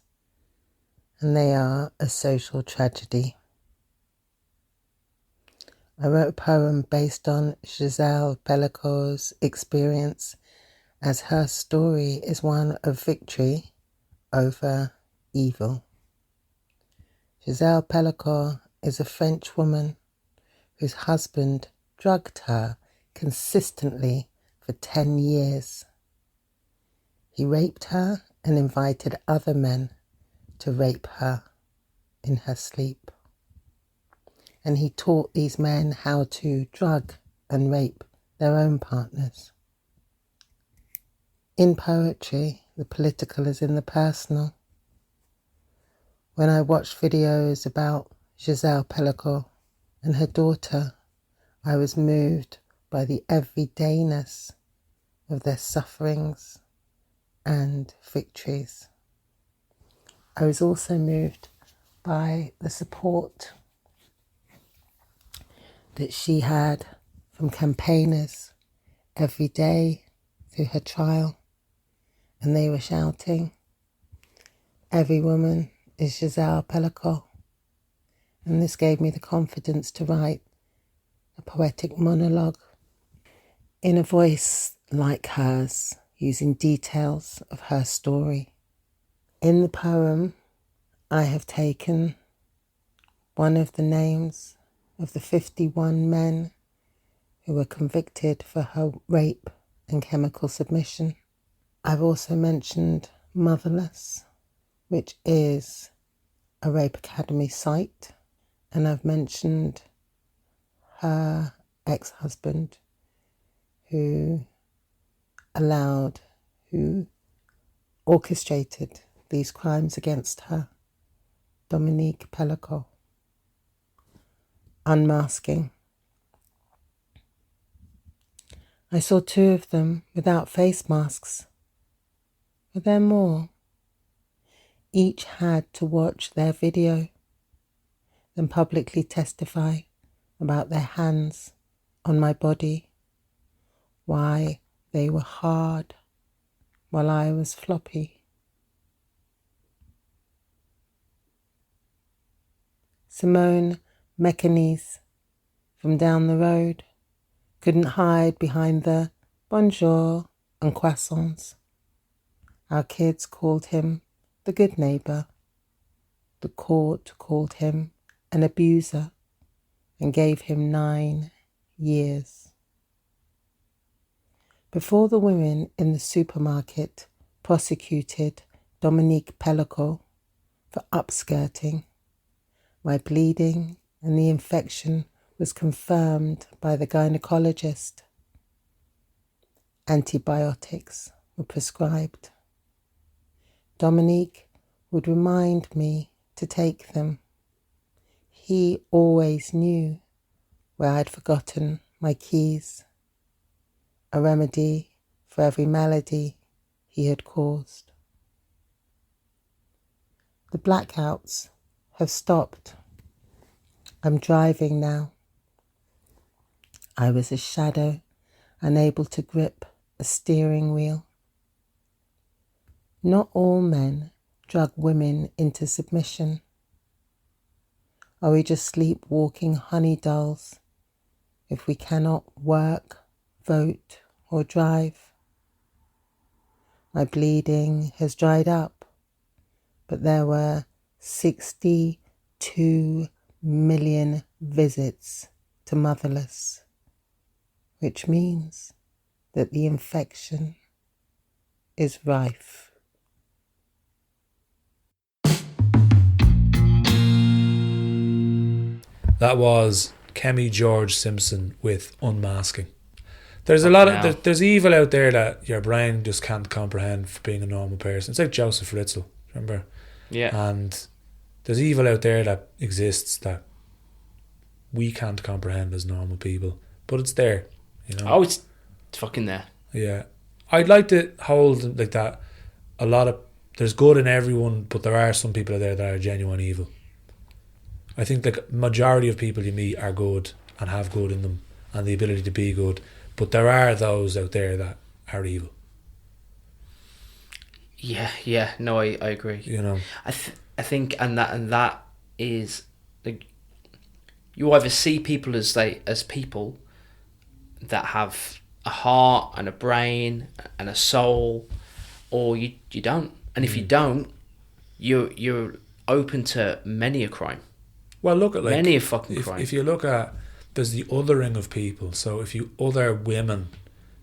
F: and they are a social tragedy. I wrote a poem based on Giselle Pellico's experience, as her story is one of victory over evil. Giselle Pellico is a French woman whose husband drugged her consistently for 10 years. He raped her and invited other men to rape her in her sleep. And he taught these men how to drug and rape their own partners. In poetry, the political is in the personal. When I watched videos about Giselle Pellico and her daughter, I was moved by the everydayness of their sufferings and victories. I was also moved by the support that she had from campaigners every day through her trial, and they were shouting, "Every woman is Giselle Pellico." And this gave me the confidence to write a poetic monologue in a voice like hers, using details of her story. In the poem, I have taken one of the names of the 51 men who were convicted for her rape and chemical submission. I've also mentioned Motherless, which is a Rape Academy site, and I've mentioned her ex-husband who orchestrated these crimes against her, Dominique Pellico. Unmasking. I saw 2 of them without face masks. Were there more? Each had to watch their video, then publicly testify about their hands on my body, why they were hard while I was floppy. Simone Mecanese from down the road couldn't hide behind the bonjour and croissants. Our kids called him the good neighbour. The court called him an abuser and gave him 9 years. Before the women in the supermarket prosecuted Dominique Pellico for upskirting, my bleeding and the infection was confirmed by the gynecologist. Antibiotics were prescribed. Dominique would remind me to take them. He always knew where I'd forgotten my keys, a remedy for every malady he had caused. The blackouts have stopped. I'm driving now. I was a shadow, unable to grip a steering wheel. Not all men drug women into submission. Are we just sleepwalking honey dolls if we cannot work, vote, or drive? My bleeding has dried up, but there were 62 million visits to Motherless, which means that the infection is rife.
D: That was Kemi George Simpson with Unmasking. There's a lot of there's evil out there that your brain just can't comprehend for being a normal person. It's like Joseph Fritzl, remember?
A: Yeah.
D: And there's evil out there that exists that we can't comprehend as normal people, but it's there, you know.
A: Oh, it's fucking there.
D: Yeah, I'd like to hold like that. There's good in everyone, but there are some people out there that are genuine evil. I think the majority of people you meet are good and have good in them and the ability to be good, but there are those out there that are evil.
A: Yeah. No, I agree.
D: You know,
A: I think, and that is like, you either see people as people that have a heart and a brain and a soul, or you don't. And if you don't, you're open to many a crime.
D: well, look at like
A: Many a fucking crime.
D: If you look at, there's the othering of people. So if you other women,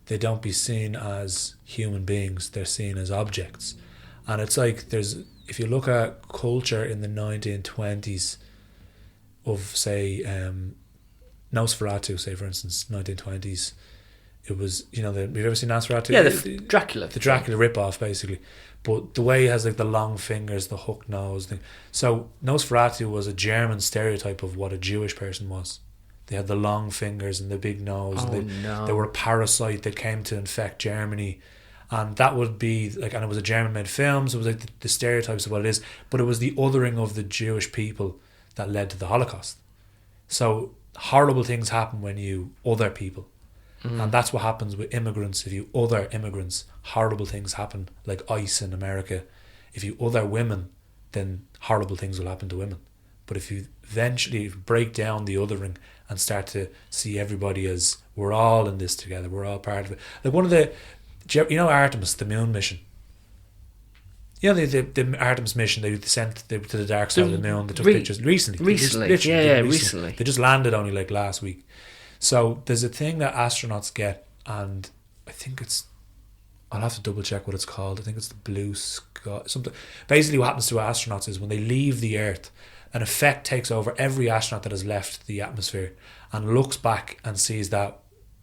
D: they don't be seen as human beings; they're seen as objects. And it's like if you look at culture in the 1920s of, say, Nosferatu, say for instance, 1920s, it was, have you ever seen Nosferatu?
A: Yeah, the Dracula.
D: The Dracula rip-off, basically. But the way he has like the long fingers, the hook nose thing. So Nosferatu was a German stereotype of what a Jewish person was. They had the long fingers and the big nose. They were a parasite that came to infect Germany. And that would be like, and it was a German-made film, so it was like the stereotypes of what it is. But it was the othering of the Jewish people that led to the Holocaust. So horrible things happen when you other people. And that's what happens with immigrants. If you other immigrants, horrible things happen, like ICE in America. If you other women, then horrible things will happen to women. But if you eventually break down the othering and start to see everybody as, we're all in this together, we're all part of it. Like one of the, Artemis, the moon mission? The Artemis mission, they sent to the dark side of the moon, they took pictures recently.
A: Recently.
D: They just landed only like last week. So there's a thing that astronauts get, and I think I'll have to double check what it's called. I think it's the blue sky, something. Basically what happens to astronauts is when they leave the Earth, an effect takes over every astronaut that has left the atmosphere and looks back and sees that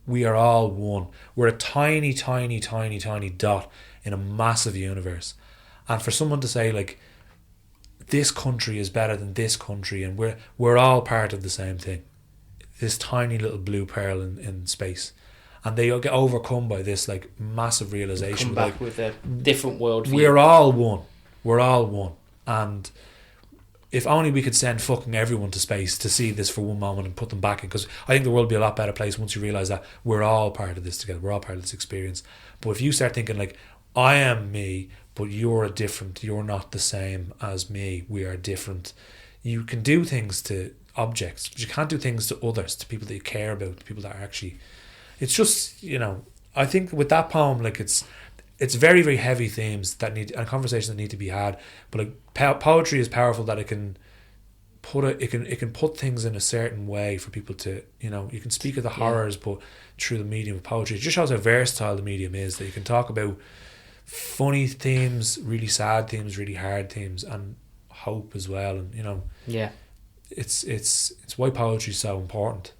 D: we are all one. We're a tiny, tiny, tiny, tiny dot in a massive universe. And for someone to say like, this country is better than this country and we're all part of the same thing. This tiny little blue pearl in space, and they get overcome by this like massive realization.
A: Come back with a different worldview.
D: We're all one, and if only we could send fucking everyone to space to see this for one moment and put them back in, because I think the world would be a lot better place once you realise that we're all part of this together, we're all part of this experience. But if you start thinking like, I am me, but you're not the same as me, we are different, you can do things to objects, but you can't do things to others, to people that you care about, to people that are actually, it's just, I think with that poem, like it's very, very heavy themes that need, and conversations that need to be had, but like poetry is powerful that it can put things in a certain way for people to, you can speak of the horrors, but through the medium of poetry. It just shows how versatile the medium is, that you can talk about funny themes, really sad themes, really hard themes, and hope as well, and it's why poetry is so important.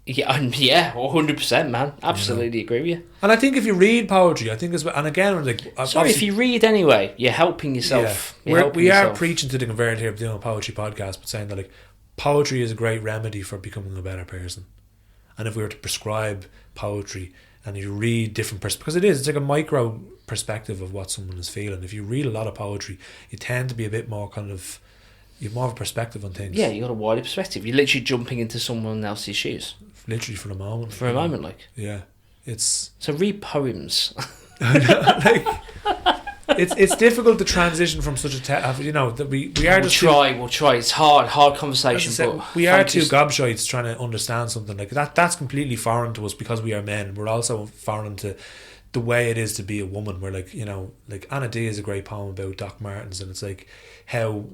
A: Yeah, 100%, man. Absolutely agree with you.
D: And I think if you read poetry, I think as well, and again, like,
A: if you read anyway, you're helping yourself.
D: Yeah. We are preaching to the converted here of doing a poetry podcast, but saying that like poetry is a great remedy for becoming a better person. And if we were to prescribe poetry and you read different because it's like a micro perspective of what someone is feeling. If you read a lot of poetry, you tend to be a bit more you have more of a perspective on things.
A: Yeah, you got a wider perspective. You're literally jumping into someone else's shoes.
D: Literally for a moment.
A: Like.
D: Yeah,
A: so read poems.
D: It's difficult to transition from such a
A: we'll try. It's hard conversation. But
D: we are two gobshites trying to understand something like that. That's completely foreign to us because we are men. We're also foreign to the way it is to be a woman. We're like, like Anna D is a great poem about Doc Martens, and it's like how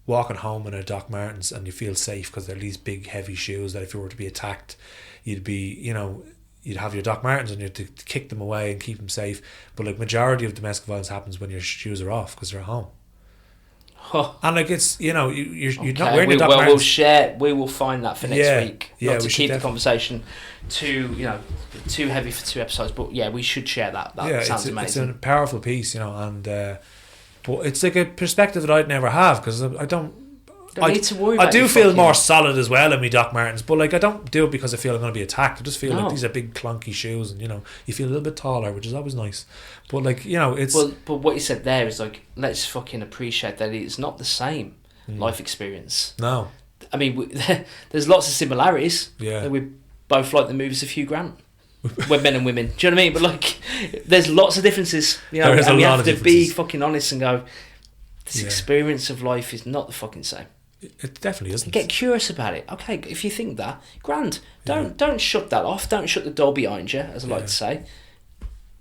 D: walking home in a Doc Martens and you feel safe because they're these big heavy shoes that if you were to be attacked, you'd be, you'd have your Doc Martens and you'd to kick them away and keep them safe. But like majority of domestic violence happens when your shoes are off because they're at home. Huh. And like it's, you're not wearing a Doc Martens.
A: We will find that for next week. Not to keep the conversation too heavy for 2 episodes, but we should share that. That sounds amazing.
D: It's a powerful piece, and but it's like a perspective that I'd never have because I don't
A: need to worry about
D: I do feel more solid as well in my Doc Martens, but like I don't do it because I feel I'm going to be attacked. I just feel like these are big clunky shoes, and you feel a little bit taller, which is always nice. But like it's
A: but what you said there is like, let's fucking appreciate that it's not the same life experience.
D: No,
A: I mean there's lots of similarities.
D: Yeah,
A: we both like the movies of Hugh Grant. we're men and women. Do you know what I mean? But like, there's lots of differences. You know,
D: There is
A: and
D: a
A: we
D: lot
A: have
D: of
A: to be
D: differences.
A: fucking honest and go, this
D: Yeah.
A: experience of life is not the fucking same.
D: It definitely isn't.
A: Get curious about it. Okay, if you think that, grand. Don't shut that off. Don't shut the door behind you, as I like to say.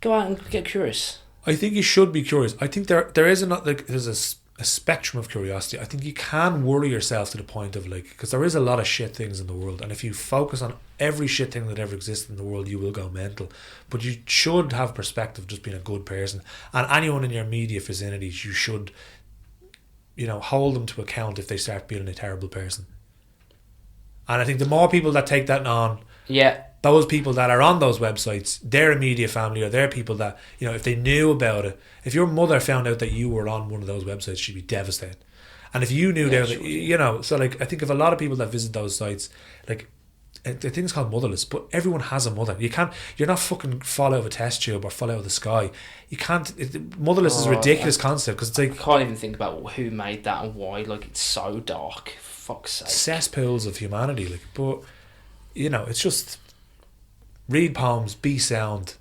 A: Go out and get curious.
D: I think you should be curious. I think there is there's a spectrum of curiosity. I think you can worry yourself to the point of like, because there is a lot of shit things in the world, and if you focus on every shit thing that ever existed in the world, you will go mental. But you should have perspective, just being a good person, and anyone in your immediate vicinities, you should, hold them to account if they start being a terrible person. And I think the more people that take that on, those people that are on those websites, their immediate family or their people that, if they knew about it, if your mother found out that you were on one of those websites, she'd be devastated. And if you knew so like, I think if a lot of people that visit those sites, like, the thing's called motherless, but everyone has a mother. You're not fucking fall out of a test tube or fall out of the sky. You can't. Motherless is a ridiculous concept, because it's like,
A: I can't even think about who made that and why. Like, it's so dark. Fuck's sake.
D: Cesspools of humanity. Like, but it's just read poems, be sound,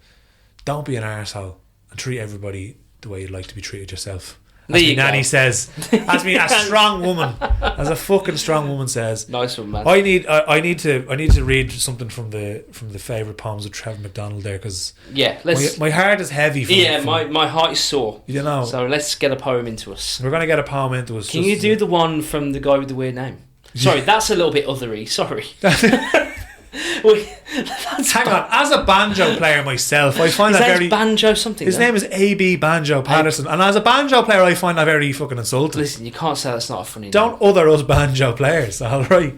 D: don't be an arsehole, and treat everybody the way you'd like to be treated yourself. As my nanny says, as a strong woman, as a fucking strong woman says.
A: Nice one, man.
D: I need to read something from the favourite poems of Trevor McDonald there, because my heart is heavy.
A: My heart is sore. So let's get a poem into us.
D: We're gonna get a poem into us.
A: Can you do the one from the guy with the weird name? Sorry, that's a little bit othery. Sorry.
D: Hang on, as a banjo player myself, I find that very
A: banjo something.
D: His name is AB Banjo Paterson, and as a banjo player, I find that very fucking insulting.
A: Listen, you can't say that's not a funny
D: Don't
A: name.
D: other us banjo players, all right?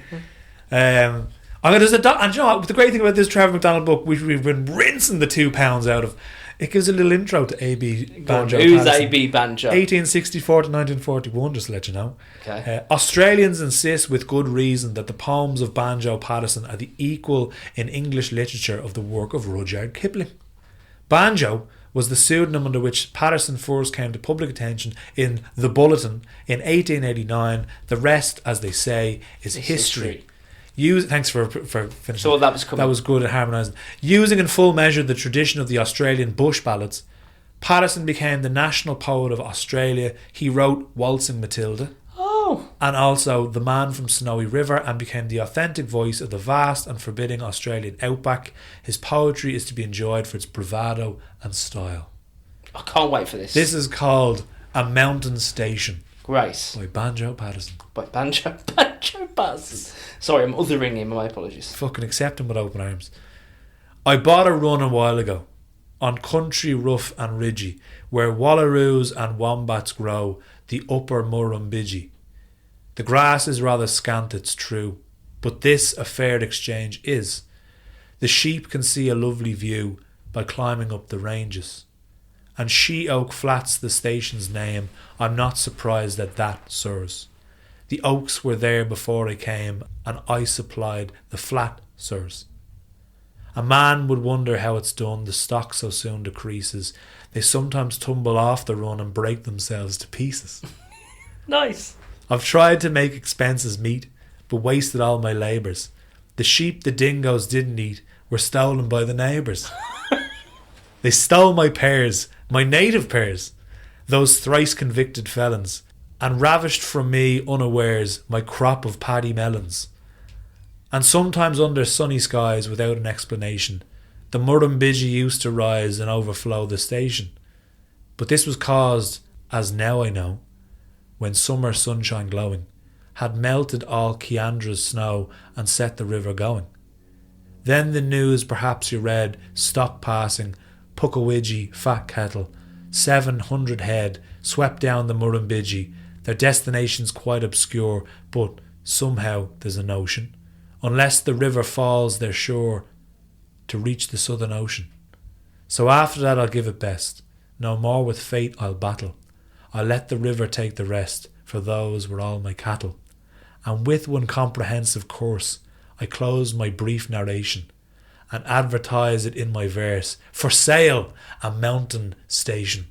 D: And you know what, the great thing about this Trevor McDonald book, which we've been rinsing the £2 out of, it gives a little intro to AB Banjo
A: Who's
D: Paterson.
A: AB Banjo?
D: 1864 to 1941, just to let you know.
A: Okay.
D: Australians insist with good reason that the poems of Banjo Paterson are the equal in English literature of the work of Rudyard Kipling. Banjo was the pseudonym under which Paterson first came to public attention in The Bulletin in 1889. The rest, as they say, is history. Thanks for finishing.
A: So that was coming.
D: That was good at harmonising. Using in full measure the tradition of the Australian bush ballads, Paterson became the national poet of Australia. He wrote Waltzing Matilda. And also The Man from Snowy River, and became the authentic voice of the vast and forbidding Australian outback. His poetry is to be enjoyed for its bravado and style.
A: I can't wait for this.
D: This is called A Mountain Station.
A: Great.
D: By Banjo Paterson.
A: Banjo Paterson. Sorry, I'm othering him. My apologies.
D: Fucking accept him with open arms. I bought a run a while ago, on country rough and ridgy, where wallaroos and wombats grow, the upper Murrumbidgee. The grass is rather scant, it's true, but this a fair exchange is. The sheep can see a lovely view by climbing up the ranges. And She Oak Flat's the station's name. I'm not surprised at that, sirs. The oaks were there before I came, and I supplied the flat, sirs. A man would wonder how it's done, the stock so soon decreases. They sometimes tumble off the run and break themselves to pieces.
A: Nice.
D: I've tried to make expenses meet, but wasted all my labours. The sheep the dingoes didn't eat were stolen by the neighbours. They stole my pears, my native pears, those thrice convicted felons, and ravished from me unawares my crop of paddy melons. And sometimes under sunny skies, without an explanation, the Murrumbidgee used to rise and overflow the station. But this was caused, as now I know, when summer sunshine glowing had melted all Kiandra's snow and set the river going. Then the news perhaps you read, stock passing, Puckawidgee, fat cattle, 700 head, swept down the Murrumbidgee, their destination's quite obscure, but somehow there's a notion, unless the river falls they're sure to reach the southern ocean. So after that I'll give it best, no more with fate I'll battle, I'll let the river take the rest, for those were all my cattle. And with one comprehensive course, I close my brief narration, and advertise it in my verse, for sale, a mountain station.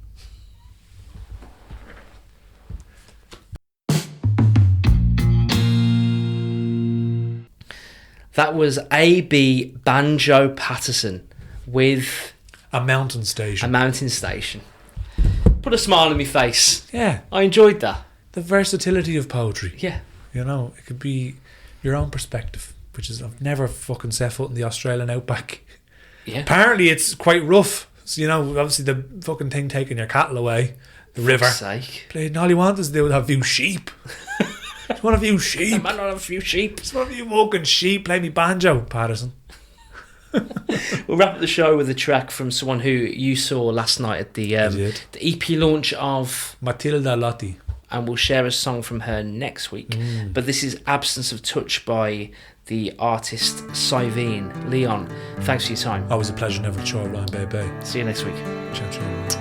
A: That was AB Banjo Paterson with
D: A mountain station.
A: a mountain station. Put a smile on my face.
D: Yeah.
A: I enjoyed that.
D: The versatility of poetry.
A: Yeah.
D: You know, it could be your own perspective, which is, I've never fucking set foot in the Australian outback.
A: Yeah.
D: Apparently it's quite rough. So, you know, obviously the fucking thing taking your cattle away, the river.
A: Fuck's sake.
D: And all you want is they would have a few sheep. Just want a few
A: I
D: sheep.
A: might not have a few sheep.
D: Just want a few fucking sheep. Play me Banjo Paterson.
A: We'll wrap up the show with a track from someone who you saw last night at the EP launch of,
D: Matilda Lotti.
A: and we'll share a song from her next week. But this is Absence of Touch by the artist Sivine. Leon, thanks for your time.
D: Always a pleasure, never a chore, Ryan Bay.
A: See you next week.
D: Ciao, ciao.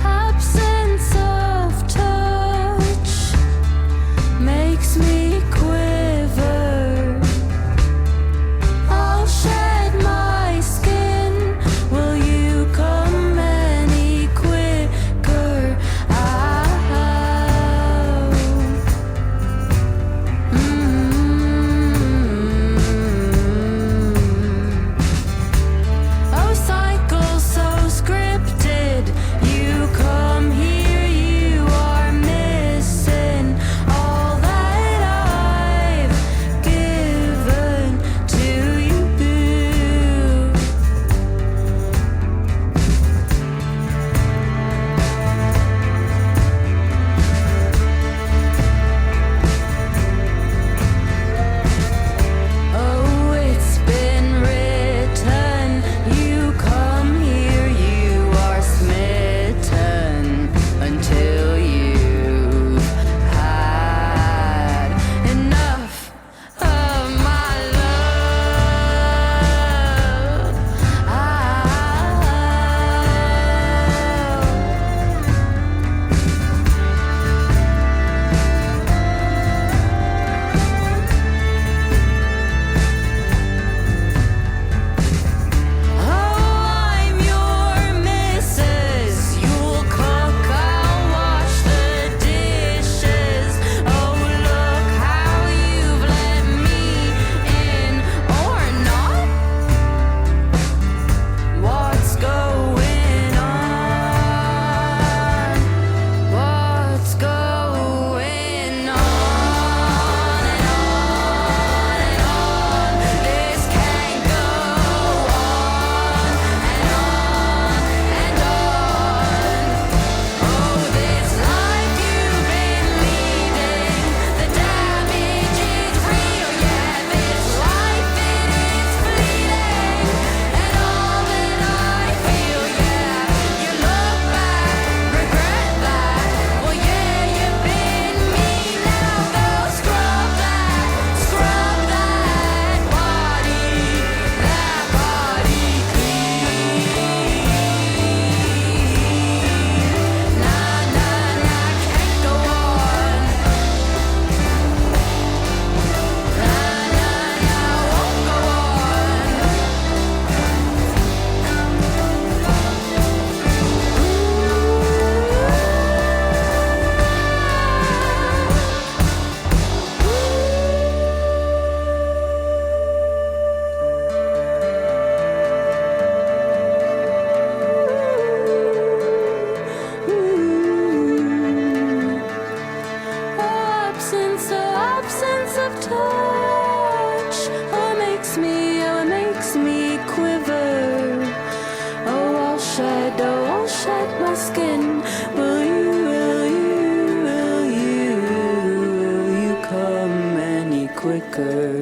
G: Absence of touch makes me quiver. I'll shed my skin. Will you come any quicker? Oh, cycle so scripted. You come here, you are missing all that I've given to you. Oh, it's been written. You come here, you are smitten until you've had enough of my love. Oh, I'm your missus. You'll cook, I'll wash the dishes. Oh, look how you've let me in, or not. What's going on? What's going on and on and on? This can't go on and on and on. Oh, this life you've been leading, the damage is real. Yeah, this life it is fleeting, and all that I feel. Yeah, you look back, regret that. Well, yeah, you've been me. Now go scrub that body clean. Nah, can't go on. Nah, won't go Absence of touch. Oh, it makes me quiver. Oh, I'll shed my skin. Will you come any quicker?